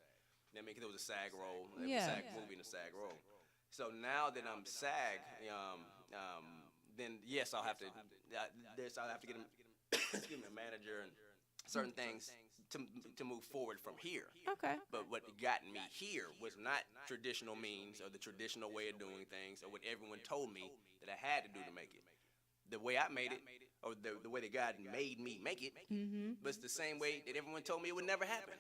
[SPEAKER 2] I mean, because it was a SAG role, it was
[SPEAKER 1] Yeah.
[SPEAKER 2] a SAG movie and a SAG role. So now that I'm SAG, then yes, I'll have to get him, excuse me, a manager and certain things to move forward from here.
[SPEAKER 1] Okay.
[SPEAKER 2] But what got me here was not traditional means or the traditional way of doing things or what everyone told me that I had to do to make it. The way I made it, or the way that God made me make it, was the same way that everyone told me it would never happen.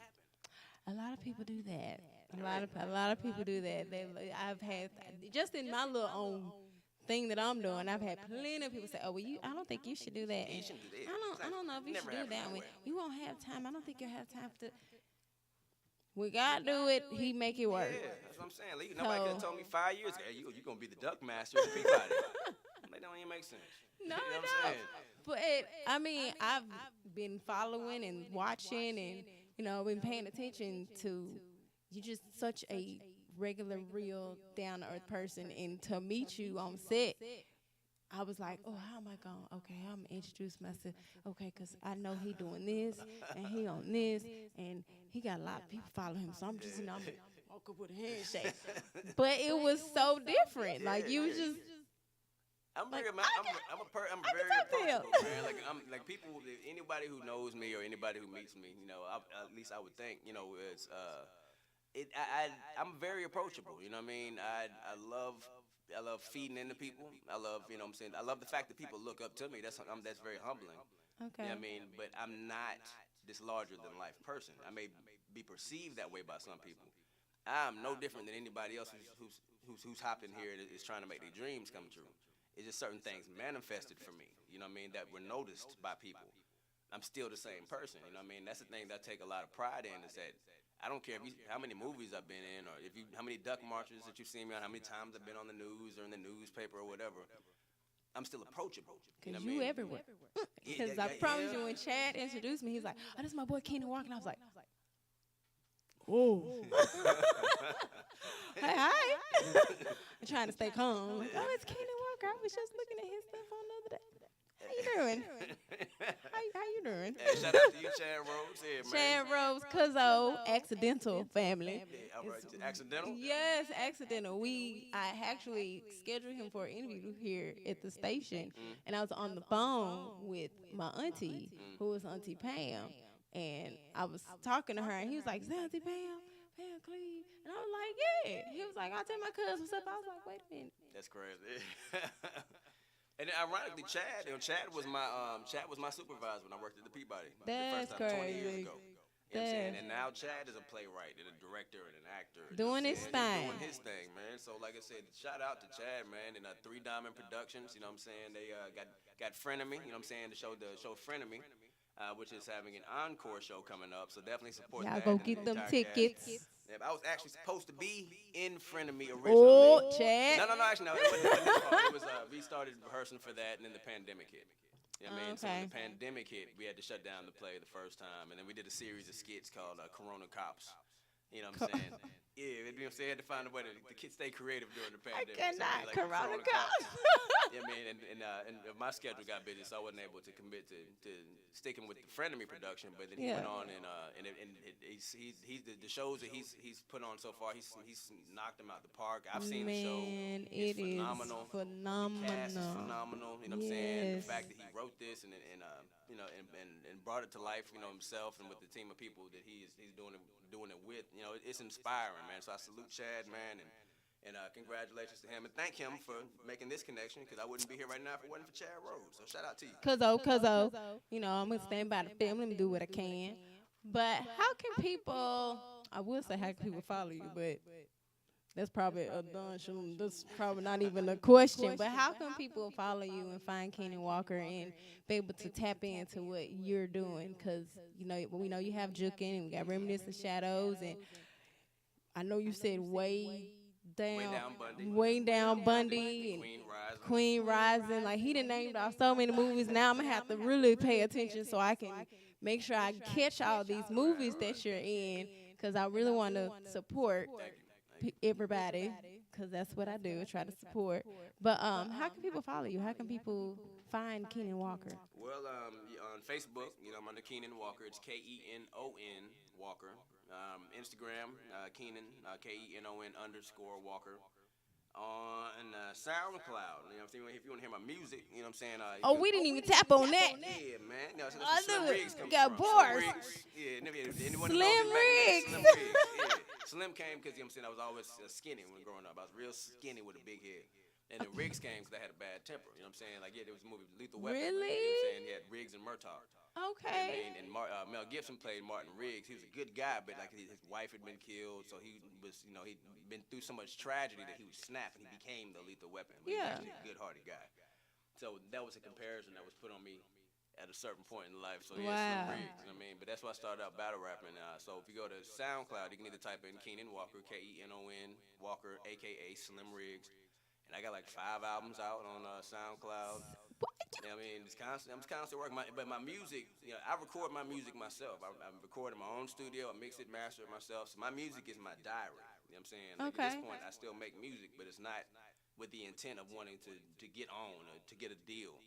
[SPEAKER 1] A lot of people do that. A lot of people do that. I've had just in my little own thing that I'm doing. I've had plenty of people say, "Oh, well, I don't think you should do that."
[SPEAKER 2] You
[SPEAKER 1] And
[SPEAKER 2] shouldn't do that.
[SPEAKER 1] I don't know if you
[SPEAKER 2] Never
[SPEAKER 1] should do
[SPEAKER 2] happened
[SPEAKER 1] that
[SPEAKER 2] that
[SPEAKER 1] one.
[SPEAKER 2] way.
[SPEAKER 1] You won't have time. I don't think you'll have time to. When God do it, He make it work.
[SPEAKER 2] Yeah, that's what I'm saying. Like, nobody could have told me 5 years ago, "Hey, you gonna be the duck master of the Peabody." That don't even make sense.
[SPEAKER 1] No,
[SPEAKER 2] You know what
[SPEAKER 1] no.
[SPEAKER 2] I'm saying?
[SPEAKER 1] But I mean, I've been following and watching, and been paying attention to. You're just such a regular, real, down to earth person, and to meet you on set, I was like, "Oh, how am I going? Okay, I'm gonna introduce myself. Okay, cause I know he doing this and he on this, and he got a lot of people following him. So I'm just, I'm gonna walk up with a handshake." But it was so different. Like you was just.
[SPEAKER 2] I'm
[SPEAKER 1] Like,
[SPEAKER 2] very,
[SPEAKER 1] I
[SPEAKER 2] I'm
[SPEAKER 1] can
[SPEAKER 2] very
[SPEAKER 1] talk to him.
[SPEAKER 2] approachable, man. Like like people, anybody who knows me or anybody who meets me, at least I would think, it's I'm very approachable. You know what I mean? I love feeding into people. I love, what I'm saying, I love the fact that people look up to me. That's very humbling.
[SPEAKER 1] Okay.
[SPEAKER 2] You know what I mean? But I'm not this larger than life person. I may be perceived that way by some people. I'm no different than anybody else who's hopping here and is trying to make their dreams come true. It's just certain things manifested for me, you know what I mean, that were noticed by people. I'm still the same person, you know what I mean? That's the thing that I take a lot of pride in, is that I don't care how many movies I've been in, or how many duck marches that you've seen me on, how many times I've been on the news or in the newspaper or whatever. I'm still approachable.
[SPEAKER 1] Cause
[SPEAKER 2] know what I
[SPEAKER 1] you
[SPEAKER 2] mean?
[SPEAKER 1] everywhere.
[SPEAKER 2] Yeah,
[SPEAKER 1] Cause I promise
[SPEAKER 2] yeah.
[SPEAKER 1] you, when Chad introduced me, he's like, "Oh, this is my boy Keenan walking." I was like, "Oh, hey, hi." I'm trying to stay calm. Like, "Oh, it's Keenan Walker. I was just looking at his stuff on the other day." How you doing? How you doing?
[SPEAKER 2] Hey, shout out to you, Chad Rose. Yeah, man.
[SPEAKER 1] Shan Rose, Cuzzo, accidental family.
[SPEAKER 2] Yeah, all right. Accidental?
[SPEAKER 1] Yes, accidental. I actually scheduled him for an interview here at the station, and I was on the phone with my auntie, who was Auntie Pam, and I was talking to her, and he was like, "Is that Auntie Pam? Pam Cleve?" And I was like, "Yeah." He was like, "I'll tell my cousin what's up." I was like, "Wait a minute."
[SPEAKER 2] That's crazy. And then ironically, Chad was my supervisor when I worked at the Peabody.
[SPEAKER 1] That's
[SPEAKER 2] the first time 20 years
[SPEAKER 1] crazy.
[SPEAKER 2] ago. You know what I'm saying? And now Chad is a playwright and a director and an actor.
[SPEAKER 1] Doing his thing.
[SPEAKER 2] Doing his thing, man. So like I said, shout out to Chad, man, and Three Diamond Productions. You know what I'm saying? They got Frenemy. You know what I'm saying? The show Frenemy, which is having an encore show coming up. So definitely support
[SPEAKER 1] Y'all
[SPEAKER 2] that.
[SPEAKER 1] go
[SPEAKER 2] and
[SPEAKER 1] get
[SPEAKER 2] the
[SPEAKER 1] them
[SPEAKER 2] entire
[SPEAKER 1] tickets.
[SPEAKER 2] cast. Yeah, I was actually supposed to be in Frenemy
[SPEAKER 1] Oh,
[SPEAKER 2] originally.
[SPEAKER 1] Chad.
[SPEAKER 2] No, actually, no. It wasn't his fault. It was we started rehearsing for that, and then the pandemic hit. You know what I mean? So when the pandemic hit, we had to shut down the play the first time, and then we did a series of skits called Corona Cops. You know what I'm saying? Yeah, you know what I'm saying? Had to find a way to stay creative during the
[SPEAKER 1] I
[SPEAKER 2] pandemic.
[SPEAKER 1] cannot.
[SPEAKER 2] So,
[SPEAKER 1] Corona
[SPEAKER 2] Cops.
[SPEAKER 1] Cops.
[SPEAKER 2] You know what I mean? And my schedule got busy, so I wasn't able to commit to sticking with the Frenemy production. But then he went on and the shows that he's put on so far, he's knocked them out the park. I've seen the show. It's phenomenal.
[SPEAKER 1] Phenomenal.
[SPEAKER 2] The cast is phenomenal. You know what I'm saying? The fact that he wrote this and brought it to life, you know, himself and with the team of people that he's doing it with, you know, it's inspiring, man. So I salute Chad, man, and congratulations to him and thank him for making this connection, because I wouldn't be here right now if it wasn't for Chad Rose. So shout out to you.
[SPEAKER 1] Cuzzo, you know, I'm gonna stand by the family and do what I can. But how can people? I would say how can people follow you, but that's probably that's probably not even a question. But how can people follow you and find Keenan Walker and be able to tap into what you're doing? Because you know, we know you have Jukin and we got Reminiscent Shadows, and I know you said way down Bundy and Queen Rising. Like he done named off so many movies. Now I'm gonna have to really pay attention so I can make sure I catch all these movies that you're in, because I really want to support everybody, because that's what I do. I try to support. But how can people follow you? How can people find Keenan Walker?
[SPEAKER 2] Well, on Facebook, you know, I'm under Keenan Walker. It's Kenon Walker. Instagram, Keenan, Kenon_Walker. On SoundCloud, you know what I'm saying? If you want to hear my music, you know what I'm saying?
[SPEAKER 1] We didn't even tap on that.
[SPEAKER 2] Yeah, man. No, so
[SPEAKER 1] I
[SPEAKER 2] that's where
[SPEAKER 1] knew
[SPEAKER 2] Slim
[SPEAKER 1] it.
[SPEAKER 2] Riggs comes
[SPEAKER 1] Got
[SPEAKER 2] from.
[SPEAKER 1] bars.
[SPEAKER 2] Slim Riggs. Yeah, anyone
[SPEAKER 1] Slim
[SPEAKER 2] knows me back then,
[SPEAKER 1] Riggs.
[SPEAKER 2] Slim Riggs. Yeah. Slim came because, you know what I'm saying, I was always skinny when growing up. I was real skinny with a big head. And then Riggs came because I had a bad temper. You know what I'm saying? Like, yeah, there was a movie, Lethal Weapon.
[SPEAKER 1] Really?
[SPEAKER 2] You know what I'm saying? He had Riggs and Murtaugh.
[SPEAKER 1] Okay.
[SPEAKER 2] And Mel Gibson played Martin Riggs. He was a good guy, but like his wife had been killed, so he was, you know, he'd been through so much tragedy that he would snap and he became the Lethal Weapon. But he was actually a good-hearted guy. So that was a comparison that was put on me at a certain point in life. So yeah, Slim Riggs, you know what I mean? But that's why I started out battle rapping. So if you go to SoundCloud, you can either type in Keenan Walker, Kenon Walker, aka Slim Riggs. And I got like 5 albums out on SoundCloud. You know what I mean? I'm constantly working. But my music, you know, I record my music myself. I record in my own studio. I mix it, master it myself. So my music is my diary. You know what I'm saying? Like at this point, I still make music, but it's not with the intent of wanting to get on or to get a deal.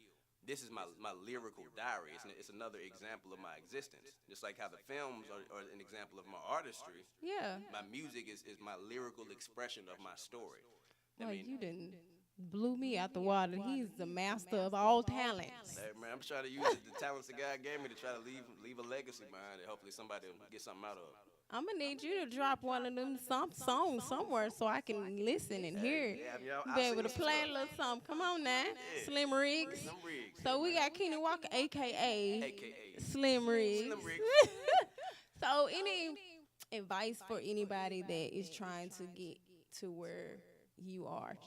[SPEAKER 2] This is my lyrical diary. It's another example of my existence. Just like how the films are an example of my artistry.
[SPEAKER 1] Yeah.
[SPEAKER 2] My music is my lyrical expression of my story.
[SPEAKER 1] Well, you didn't blew me out the water. He's the master of all talents.
[SPEAKER 2] Hey, man, I'm trying to use the talents that God gave me to try to leave a legacy behind it. Hopefully somebody will get something out of it.
[SPEAKER 1] I'm going to need you to drop one of them songs somewhere so I can listen and hear it.
[SPEAKER 2] Yeah,
[SPEAKER 1] be able to play a little something. Come on now.
[SPEAKER 2] Yeah.
[SPEAKER 1] Slim Riggs.
[SPEAKER 2] Slim Riggs.
[SPEAKER 1] So we got Keenan Walker, a.k.a. Slim Riggs.
[SPEAKER 2] Slim Riggs.
[SPEAKER 1] So any advice for anybody that is trying to get to where you are,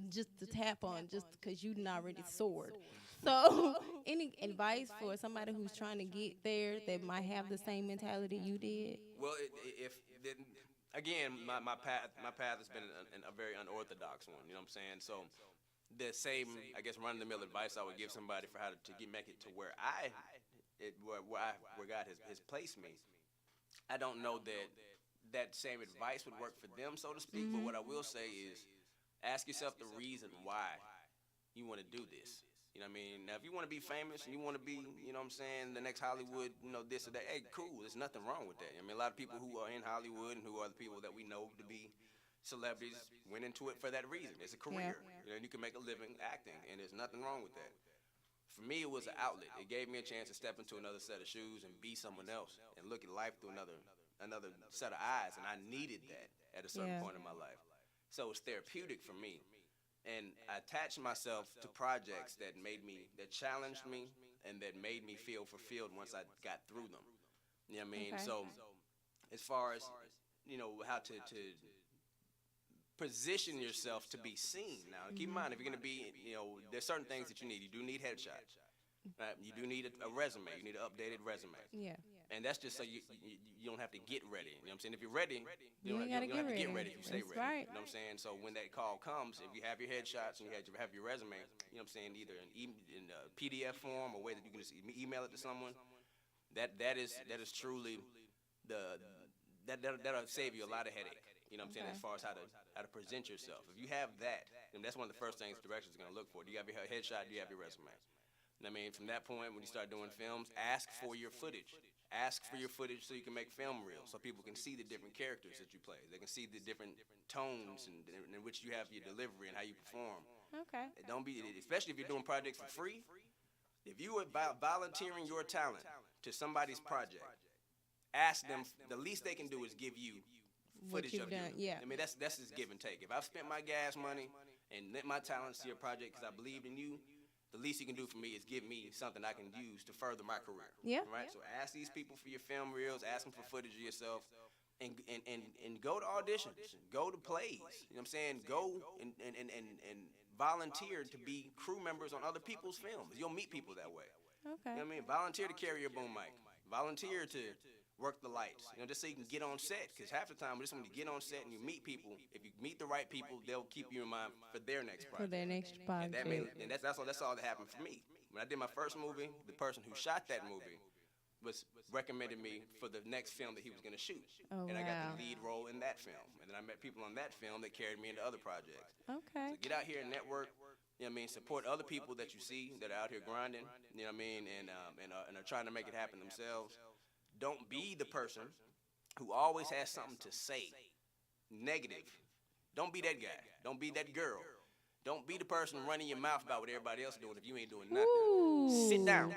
[SPEAKER 1] just to tap on, just because you done already soared. So any advice for somebody who's trying to get there that might have the same mentality you did?
[SPEAKER 2] Well, again, my path has been a very unorthodox one. You know what I'm saying? So the same, I guess, run-of-the-mill advice I would give somebody for how to make it to where God has placed me. I don't know that same advice would work for them, so to speak. But what I will say is, ask yourself the reason why you want to do this. You know what I mean? Now, if you want to be famous and you want to be, you know what I'm saying, the next Hollywood, you know, this or that, hey, cool. There's nothing wrong with that. I mean, a lot of people who are in Hollywood and who are the people that we know to be celebrities went into it for that reason. It's a career. You know, and you can make a living acting, and there's nothing wrong with that. For me, it was an outlet. It gave me a chance to step into another set of shoes and be someone else and look at life through another set of eyes, and I needed that at a certain point in my life. So it's therapeutic for me. And I attached myself to projects that challenged me, and that made me feel fulfilled once I got through them. You know what I mean? So as far as, you know, how to position yourself to be seen. Now, keep in mind, if you're going to be, you know, there's certain things that you need. You do need headshots. Right? You do need a resume. You need an updated resume.
[SPEAKER 1] Yeah.
[SPEAKER 2] And that's just so you don't have to get ready. You know what I'm saying? If you're ready, you don't
[SPEAKER 1] gotta
[SPEAKER 2] have to get ready if you stay
[SPEAKER 1] That's
[SPEAKER 2] ready.
[SPEAKER 1] right.
[SPEAKER 2] You know what I'm saying? So when that call comes, if you have your headshots and you have your resume, you know what I'm saying, either in a PDF form or way that you can just email it to someone, that is truly that'll save you a lot of headache. You know what I'm saying? As far as how to present yourself. If you have that, then that's one of the first things directors are going to look for. Do you have your headshot? Do you have your resume? I mean, from that point, when you start doing films, ask for your footage. Ask for your footage so you can make film reels, so people can see the different characters that you play. They can see the different tones and in which you have your delivery and how you perform.
[SPEAKER 1] Okay.
[SPEAKER 2] Don't be, especially if you're doing projects for free. If you are volunteering your talent to somebody's project, ask them. The least they can do is give you footage of you.
[SPEAKER 1] Yeah.
[SPEAKER 2] I mean, that's just give and take. If I've spent my gas money and lent my talents to your project because I believed in you, the least you can do for me is give me something I can use to further my career.
[SPEAKER 1] Yeah.
[SPEAKER 2] Right? So ask these people for your film reels, ask them for footage of yourself, and go to auditions, go to plays. You know what I'm saying? Go and volunteer to be crew members on other people's films. You'll meet people that way.
[SPEAKER 1] Okay.
[SPEAKER 2] You know what I mean? Volunteer to carry your boom mic. Volunteer to work the lights, you know, just so you can get on set. Because half the time, just when you get on set and you meet people, if you meet the right people, they'll keep you in mind for their next project.
[SPEAKER 1] For their next project.
[SPEAKER 2] And that's all that happened for me. When I did my first movie, the person who shot that movie was recommended me for the next film that he was going to shoot.
[SPEAKER 1] Oh,
[SPEAKER 2] and I got
[SPEAKER 1] wow.
[SPEAKER 2] the lead role in that film. And then I met people on that film that carried me into other projects.
[SPEAKER 1] Okay.
[SPEAKER 2] So get out here and network. You know what I mean? Support other people that you see that are out here grinding. You know what I mean? And are trying to make it happen themselves. Don't be the person who always has something to say negative. Don't be that guy. Don't be that girl. Don't be the person running your mouth about what everybody else is doing if you ain't doing nothing.
[SPEAKER 1] Ooh.
[SPEAKER 2] Sit down.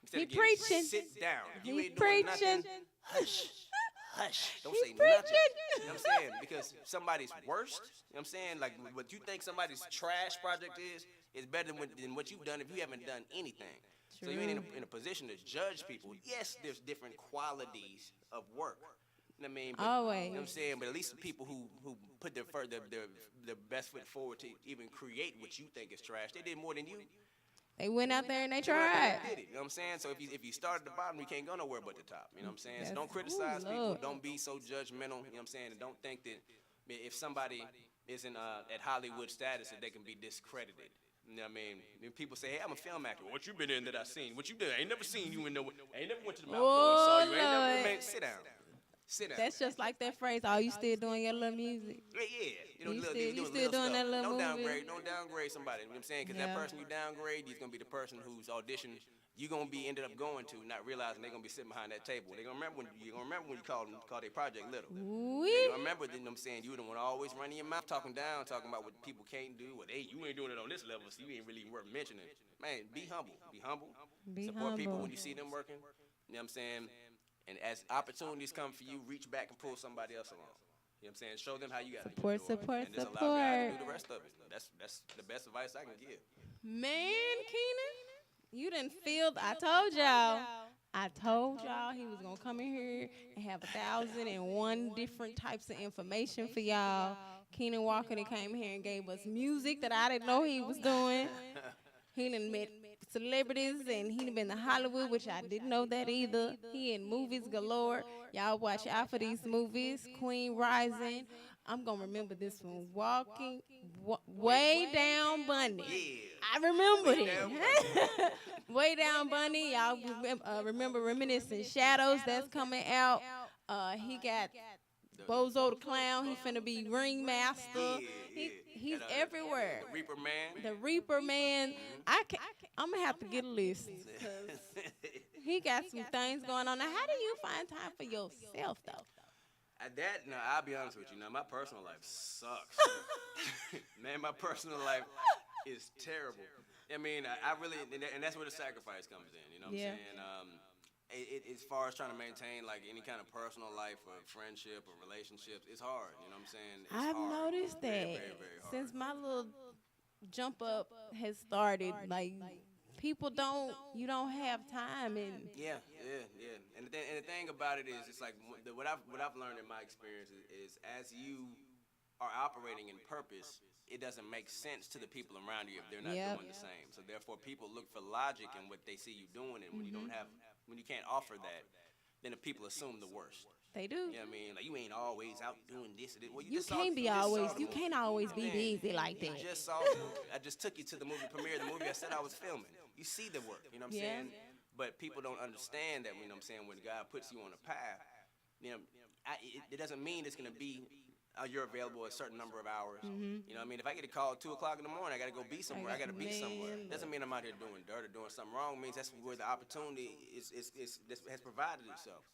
[SPEAKER 2] Instead
[SPEAKER 1] He
[SPEAKER 2] of getting,
[SPEAKER 1] preaching.
[SPEAKER 2] Sit down. If you
[SPEAKER 1] He
[SPEAKER 2] ain't doing
[SPEAKER 1] preaching.
[SPEAKER 2] nothing, hush. Hush. Don't
[SPEAKER 1] He
[SPEAKER 2] say nothing.
[SPEAKER 1] preaching.
[SPEAKER 2] You know what I'm saying? Because somebody's worst, you know what I'm saying? Like what you think somebody's trash project is better than what you've done if you haven't done anything. So you ain't in a position to judge people. Yes, there's different qualities of work. You know what I mean? But,
[SPEAKER 1] Always.
[SPEAKER 2] You know what I'm saying? But at least the people who put their best foot forward to even create what you think is trash, they did more than you.
[SPEAKER 1] They went out there and they
[SPEAKER 2] They went out there
[SPEAKER 1] tried.
[SPEAKER 2] and did it. You know what I'm saying? So if you start at the bottom, you can't go nowhere but the top. You know what I'm saying? So don't criticize people.
[SPEAKER 1] Lord.
[SPEAKER 2] Don't be so judgmental. You know what I'm saying? And don't think that if somebody isn't at Hollywood status that they can be discredited. You know what I mean? When people say, hey, I'm a film actor. What you been in that I seen? What you done? I ain't never seen you in no. I ain't never went to the mouth and saw you. I ain't never
[SPEAKER 1] Lord.
[SPEAKER 2] man, sit down. Sit down.
[SPEAKER 1] That's just like that phrase, oh, you still doing your little music?
[SPEAKER 2] Yeah.
[SPEAKER 1] You
[SPEAKER 2] little
[SPEAKER 1] still doing that little
[SPEAKER 2] Don't
[SPEAKER 1] movie?
[SPEAKER 2] downgrade. Don't downgrade somebody. You know what I'm saying? Because that
[SPEAKER 1] Yeah.
[SPEAKER 2] person you downgrade, he's going to be the person whose audition you're going to be ended up going to, not realizing they're going to be sitting behind that table. They're going to remember when you call their project little.
[SPEAKER 1] Wee.
[SPEAKER 2] You remember, you know what I'm saying? You the one always running your mouth, talking down, talking about what people can't do. What you ain't doing it on this level, so you ain't really worth mentioning. Man, be humble. Be humble.
[SPEAKER 1] Be
[SPEAKER 2] Support people
[SPEAKER 1] humble.
[SPEAKER 2] when you see them working. You know what I'm saying? And as opportunities come for you, reach back and pull somebody else along. You know what I'm saying? Show them how you got to do it.
[SPEAKER 1] Support,
[SPEAKER 2] And just allow God to do
[SPEAKER 1] support.
[SPEAKER 2] the rest of it. That's the best advice I can give.
[SPEAKER 1] Man, Keenan, you done filled. I told y'all he was gonna come in here and have 1,001 different types of information for y'all. Keenan Walker that came here and gave us music that I didn't know he was doing. He done met celebrities and he done been to Hollywood, which I didn't know that either. He in movies galore. Y'all watch out for these movies. Queen Rising. I'm gonna remember this one. Way Down Bunny.
[SPEAKER 2] Yeah.
[SPEAKER 1] I remembered
[SPEAKER 2] Way Down
[SPEAKER 1] it. Way Down Bunny. Y'all remember Reminiscing Shadows that's coming out. He got Bozo the Clown. He finna be Ringmaster. He's everywhere.
[SPEAKER 2] The Reaper Man.
[SPEAKER 1] The Reaper Man. I'm gonna have to get a list. 'Cause he got some things going on. Now, how do you find time for yourself though?
[SPEAKER 2] I'll be honest with you. Now, my personal life sucks. Man, my personal life is terrible. I mean, I really, and that's where the sacrifice comes in. You know what I'm saying? As far as trying to maintain like any kind of personal life or friendship or relationships, it's hard. You know what I'm saying?
[SPEAKER 1] I've noticed that
[SPEAKER 2] very, very, very hard.
[SPEAKER 1] since my little jump up has started, like people you don't have time and
[SPEAKER 2] Yeah. And the thing about it is, it's like what I've learned in my experience is as you are operating in purpose, it doesn't make sense to the people around you if they're not doing the same. So therefore, people look for logic in what they see you doing, and when you can't offer that, then the people assume the worst.
[SPEAKER 1] they do.
[SPEAKER 2] You know what I mean? Like, you ain't always out doing this. Well,
[SPEAKER 1] You can't always be busy like that.
[SPEAKER 2] I just took you to the movie premiere, the movie I said I was filming. You see the work, you know what I'm saying? But people don't understand that, you know what I'm saying, when God puts you on a path, you know, it doesn't mean it's going to be you're available a certain number of hours. You know what I mean? If I get a call at 2 o'clock in the morning, I got to go be somewhere. I got to be somewhere. Doesn't mean I'm out here doing dirt or doing something wrong. It means that's where the opportunity has provided itself.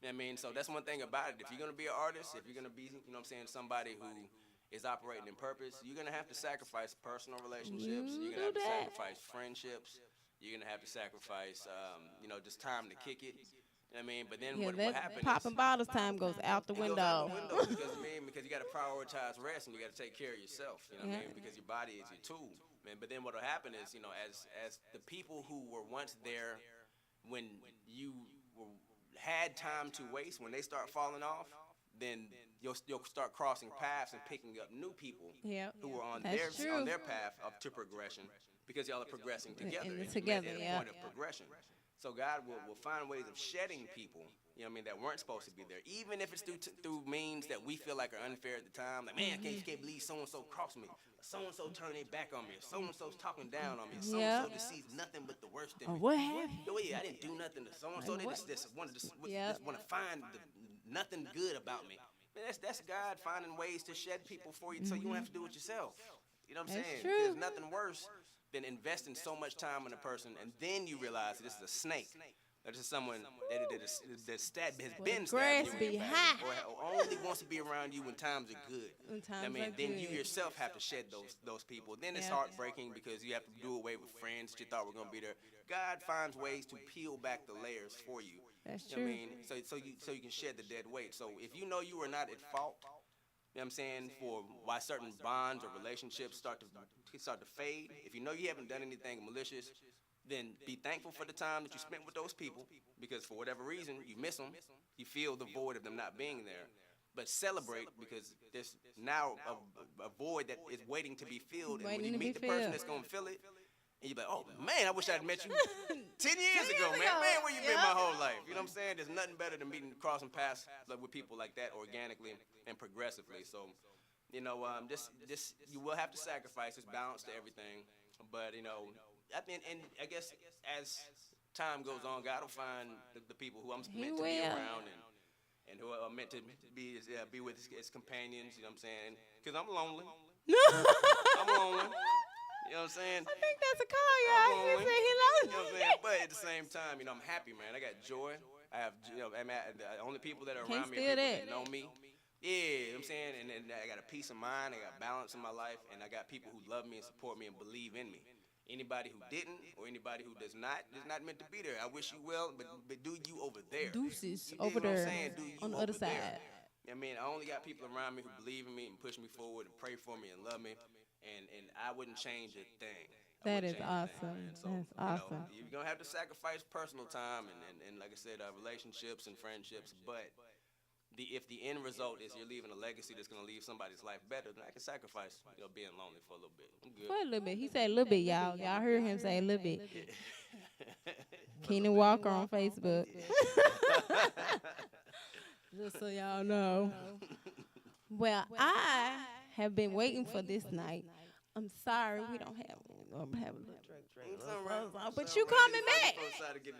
[SPEAKER 2] You know what I mean? So that's one thing about it. If you're going to be an artist, if you're going to be, you know what I'm saying, somebody who is operating in purpose, you're going to have to sacrifice personal relationships. You're going to have to sacrifice frienships. You're going to have to sacrifice, just time to kick it. You know what I mean? But then what happens
[SPEAKER 1] popping bottles time goes out the window.
[SPEAKER 2] Because you got to prioritize rest and you got to take care of yourself. You know what I mean? Because your body is your tool. Man. But then what will happen is, as the people who were once there when you had time to waste, when they start falling off, then you'll start crossing paths and picking up new people who are on their path to progression, because y'all are progressing together. Point of progression. So God will find ways of shedding people, you know what I mean, that weren't supposed to be there, even if it's through means that we feel like are unfair at the time. Like, man, I can't believe so-and-so crossed me. So-and-so turned their back on me. So-and-so's talking down on me. So-and-so just sees nothing but the worst in me.
[SPEAKER 1] What happened?
[SPEAKER 2] Oh, yeah, I didn't do nothing to so-and-so. They just want to find nothing good about me. Man, that's God finding ways to shed people for you so you don't have to do it yourself. You know what I'm saying?
[SPEAKER 1] True.
[SPEAKER 2] There's nothing worse than investing so much time in a person and then you realize this is a snake. This is someone that has been stabbed you, or only wants to be around you when times are good. Then you yourself have to shed those people. Then it's heartbreaking because you have to do away with friends that you thought were going to be there. God finds ways to peel back the layers for you.
[SPEAKER 1] That's
[SPEAKER 2] true.
[SPEAKER 1] What
[SPEAKER 2] I mean? So you can shed the dead weight. So if you know you are not at fault, you know what I'm saying, for why certain bonds or relationships start to fade, if you know you haven't done anything malicious, then be thankful for the time that you spent with those people, because for whatever reason, you miss them, you feel the void of them not being there. But celebrate, because there's now a void that is waiting to be filled, and when you meet the person that's going to fill it, and you're like, oh, man, I wish I'd met you 10 years ago, man. Man, where you been my whole life? You know what I'm saying? There's nothing better than crossing paths with people like that organically and progressively. So, just you will have to sacrifice. There's balance to everything. But, and I guess as time goes on, God will find the people who I'm meant to be around and who are meant to be with as companions, you know what I'm saying? Because I'm lonely. I'm lonely. You know what I'm saying?
[SPEAKER 1] I think that's a call, y'all. He said he loves
[SPEAKER 2] you know what I'm saying? But at the same time, I'm happy, man. I got joy. I have, the only people that are around me are people that know me. Yeah, you know what I'm saying? And I got a peace of mind. I got balance in my life. And I got people who love me and support me and believe in me. Anybody who didn't or anybody who does not is not meant to be there. I wish you well, but do you over there.
[SPEAKER 1] Deuces
[SPEAKER 2] what
[SPEAKER 1] over there
[SPEAKER 2] I'm saying? Do you
[SPEAKER 1] on the other side.
[SPEAKER 2] I mean, I only got people around me who believe in me and push me forward and pray for me and love me. And I wouldn't change a thing.
[SPEAKER 1] That is awesome.
[SPEAKER 2] So,
[SPEAKER 1] that's awesome.
[SPEAKER 2] You're going to have to sacrifice personal time and like I said, relationships and friendships. But if the end result is you're leaving a legacy that's going to leave somebody's life better, then I can sacrifice being lonely for a little bit. I'm good.
[SPEAKER 1] For a little bit. He said a little bit, y'all. Y'all heard him say a little bit. Keenan Walker on Facebook. Just so y'all know. Well, I have been waiting for this night. I'm sorry we don't have a little drink. But you coming back.
[SPEAKER 2] I decided to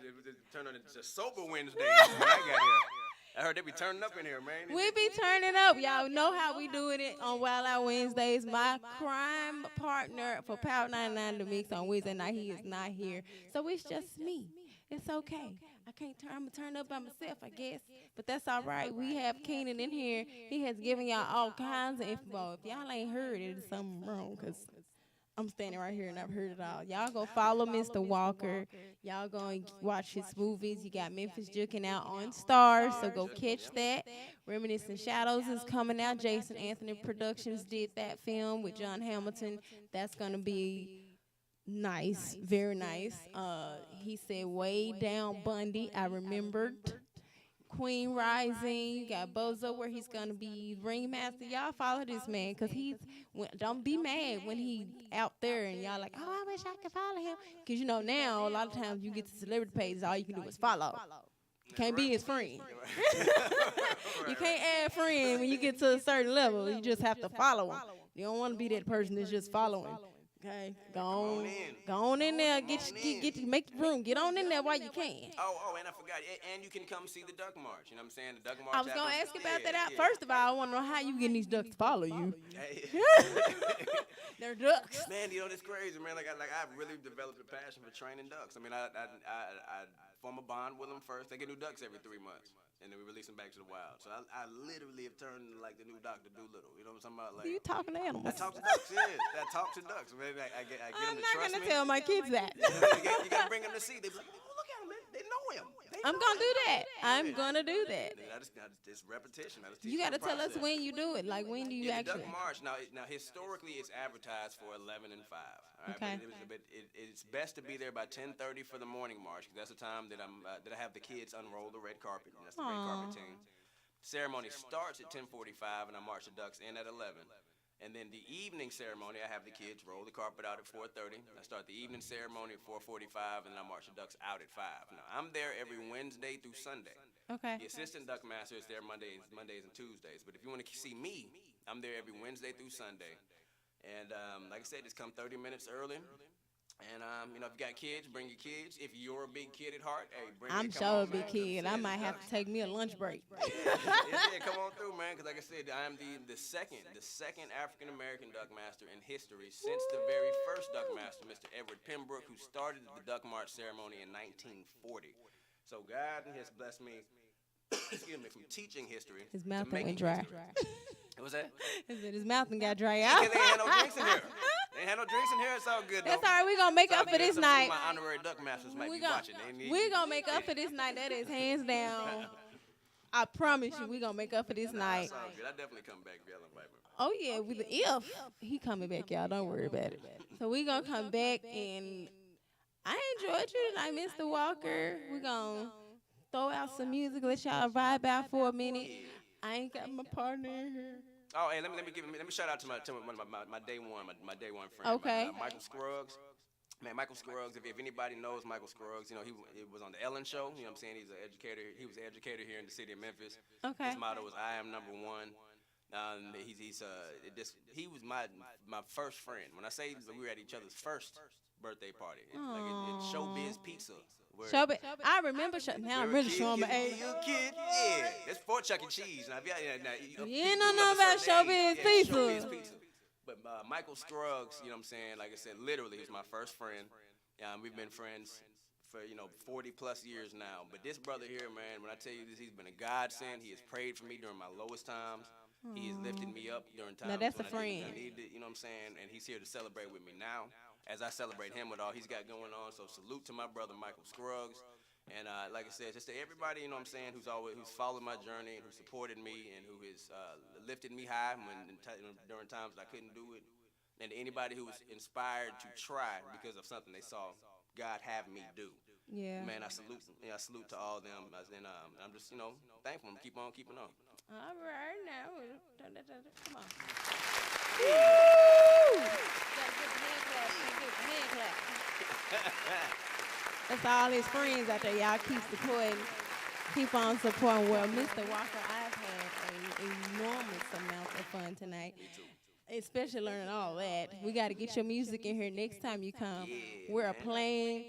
[SPEAKER 2] turn on into Sober Wednesday when I got here. I heard they be turning up in here, man.
[SPEAKER 1] We be turning up. Y'all know how we do it on Wild Out Wednesdays. My crime partner for Power99DaMixx on Wednesday night, he is not here. So it's just me. It's okay. I'm going to turn up by myself, I guess. But that's all right. We have Keenan in here. He has given y'all all kinds of info. If y'all ain't heard it, there's something wrong because I'm standing right here and I've heard it all. Y'all go follow Mr. Walker. Y'all go and watch his movies. You got Memphis Jukin' out on Stars, so go catch that. Reminiscent Shadows is coming out. Jason Anthony Productions did that film with John Hamilton. That's going to be nice, very nice. He said Way Down Bundy. I remembered. Queen Rising, you got Bozo where he's gonna be ringmaster. Y'all follow this man, cause don't be mad when he out there and y'all like, oh, I wish I could follow him. Cause you know now a lot of times you get to celebrity pages, all you can do is follow. You can't be his friend. You can't add friend when you get to a certain level. You just have to follow him. You don't want to be that person that's just following. Okay, go on in there, make room, get on in there while you can.
[SPEAKER 2] Oh, and I forgot, and you can come see the Duck March. You know what I'm saying? The Duck March.
[SPEAKER 1] I was gonna ask you about that out. First of all, I want to know how you getting these ducks to follow you. They're ducks.
[SPEAKER 2] Man, you know it's crazy, man. Like I've really developed a passion for training ducks. I mean, I form a bond with them first. They get new ducks every 3 months. And then we release them back to the wild. So I literally have turned into like the new Dr. Doolittle. You know what I'm talking about? Like,
[SPEAKER 1] you talking to animals?
[SPEAKER 2] I talk to ducks, yeah. I talk to ducks. Maybe I get them to trust me.
[SPEAKER 1] I'm not going to tell my kids that.
[SPEAKER 2] You got to bring them to see. They be like, oh, look at him. They know him.
[SPEAKER 1] I'm going to do that. I'm going to do that.
[SPEAKER 2] It's repetition.
[SPEAKER 1] You got to tell us when you do it. Like, when do you actually?
[SPEAKER 2] The Duck March, now historically, it's advertised for 11 and 5. All right?
[SPEAKER 1] Okay.
[SPEAKER 2] But it's best to be there by 10:30 for the morning march, because that's the time that I have the kids unroll the red carpet. That's the red carpet team. Ceremony starts at 10:45, and I march the ducks in at 11. And then the evening ceremony, I have the kids roll the carpet out at 4:30. I start the evening ceremony at 4:45, and then I march the ducks out at 5. Now, I'm there every Wednesday through Sunday.
[SPEAKER 1] Okay.
[SPEAKER 2] The assistant duck master is there Mondays and Tuesdays. But if you want to see me, I'm there every Wednesday through Sunday. And like I said, just come 30 minutes early. And, you know, if you got kids, bring your kids. If you're a big kid at heart, hey, bring
[SPEAKER 1] I'm sure a big kid. I might have to take me a lunch break.
[SPEAKER 2] Yeah, come on through, man, because like I said, I am the second African-American duck master in history since the very first duck master, Mr. Edward Pembroke, who started the Duck March ceremony in 1940. So God has blessed me, excuse me, from teaching history.
[SPEAKER 1] His mouth went dry.
[SPEAKER 2] What was that?
[SPEAKER 1] His mouth got dry out.
[SPEAKER 2] Because they ain't had no drinks in here. They ain't had no drinks in here. It's all good, though.
[SPEAKER 1] That's all right. We're going to make up for this night.
[SPEAKER 2] My honorary duck masters might be watching.
[SPEAKER 1] We're going to make up for this night. That is hands down. I promise you, we're going to make up for this night.
[SPEAKER 2] That's all good. I definitely come back if y'all invite me.
[SPEAKER 1] Oh, yeah. If he coming back, y'all. Don't worry about it. So we're going to come back, and I enjoyed you tonight, Mr. Walker. We're going to throw out some music, let y'all vibe out for a minute. I ain't got my partner in here.
[SPEAKER 2] Oh, and let me shout out to one of my day one friend.
[SPEAKER 1] Okay.
[SPEAKER 2] Michael Scruggs. Man, Michael Scruggs. If anybody knows Michael Scruggs, you know he was on the Ellen Show. You know what I'm saying? He's an educator. He was an educator here in the city of Memphis.
[SPEAKER 1] Okay.
[SPEAKER 2] His motto was "I am number one." He was my first friend. When I say we were at each other's first birthday party, like at Showbiz Pizza.
[SPEAKER 1] Showbiz. I remember. Now I'm really showing my age.
[SPEAKER 2] You a kid? Yeah. It's for Chuck E. Cheese. Now,
[SPEAKER 1] you ain't know about Showbiz Pizza.
[SPEAKER 2] Showbiz Pizza. But Michael Scruggs, you know what I'm saying? Like I said, literally, he's my first friend. We've been friends for 40 plus years now. But this brother here, man, when I tell you this, he's been a godsend. He has prayed for me during my lowest times. He has lifted me up during times.
[SPEAKER 1] Now that's a
[SPEAKER 2] when
[SPEAKER 1] friend.
[SPEAKER 2] I needed it, you know what I'm saying? And he's here to celebrate with me now, as I celebrate him with all he's got going on. So salute to my brother Michael Scruggs. And like I said, just to everybody, you know what I'm saying, who's followed my journey and who supported me and who has lifted me high during times that I couldn't do it. And anybody who was inspired to try because of something they saw God have me do.
[SPEAKER 1] Yeah.
[SPEAKER 2] Man, I salute them. I salute to all of them. And I'm just, thankful. Keep on keeping on.
[SPEAKER 1] All right, now. Come on.
[SPEAKER 2] Woo!
[SPEAKER 1] Hand clap. That's all his friends out there. Y'all keep supporting. Keep on supporting. Well, Mr. Walker, I've had an enormous amount of fun tonight.
[SPEAKER 2] Me too.
[SPEAKER 1] Especially learning all that. We got to get your music in here next time you come.
[SPEAKER 2] Yeah,
[SPEAKER 1] We're playing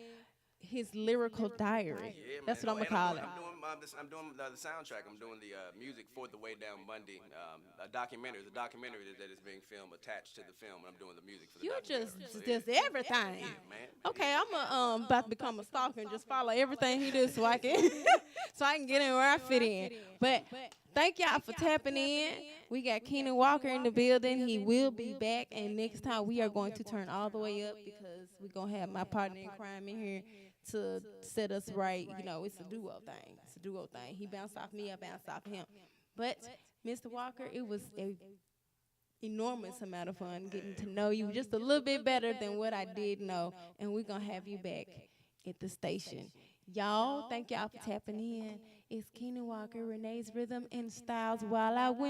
[SPEAKER 1] his lyrical diary.
[SPEAKER 2] Yeah,
[SPEAKER 1] That's
[SPEAKER 2] man.
[SPEAKER 1] what I'm going to call it.
[SPEAKER 2] I'm doing I'm doing the soundtrack. I'm doing the music for The Way Down Bundy, a documentary. It's a documentary that is being filmed attached to the film, and I'm doing the music for the
[SPEAKER 1] You
[SPEAKER 2] documentary.
[SPEAKER 1] just everything.
[SPEAKER 2] Man.
[SPEAKER 1] Okay, I'm about to become a stalker and just follow everything he does so I can so I can get in where I fit in. But thank y'all for tapping in. We got Keenan Walker in the building. He will be back, and next time we are going to turn all the way up because we're gonna have my partner in crime in here to set us right. You know, it's a duo thing. It's a duo thing. He bounced off me, I bounced off him. But Mr. Walker, it was a enormous amount of fun getting to know you just a little bit better than what I did know, and we're gonna have you back at the station. Y'all, thank y'all for tapping in. It's Keenan Walker, Renee's Rhythm and Styles while I win.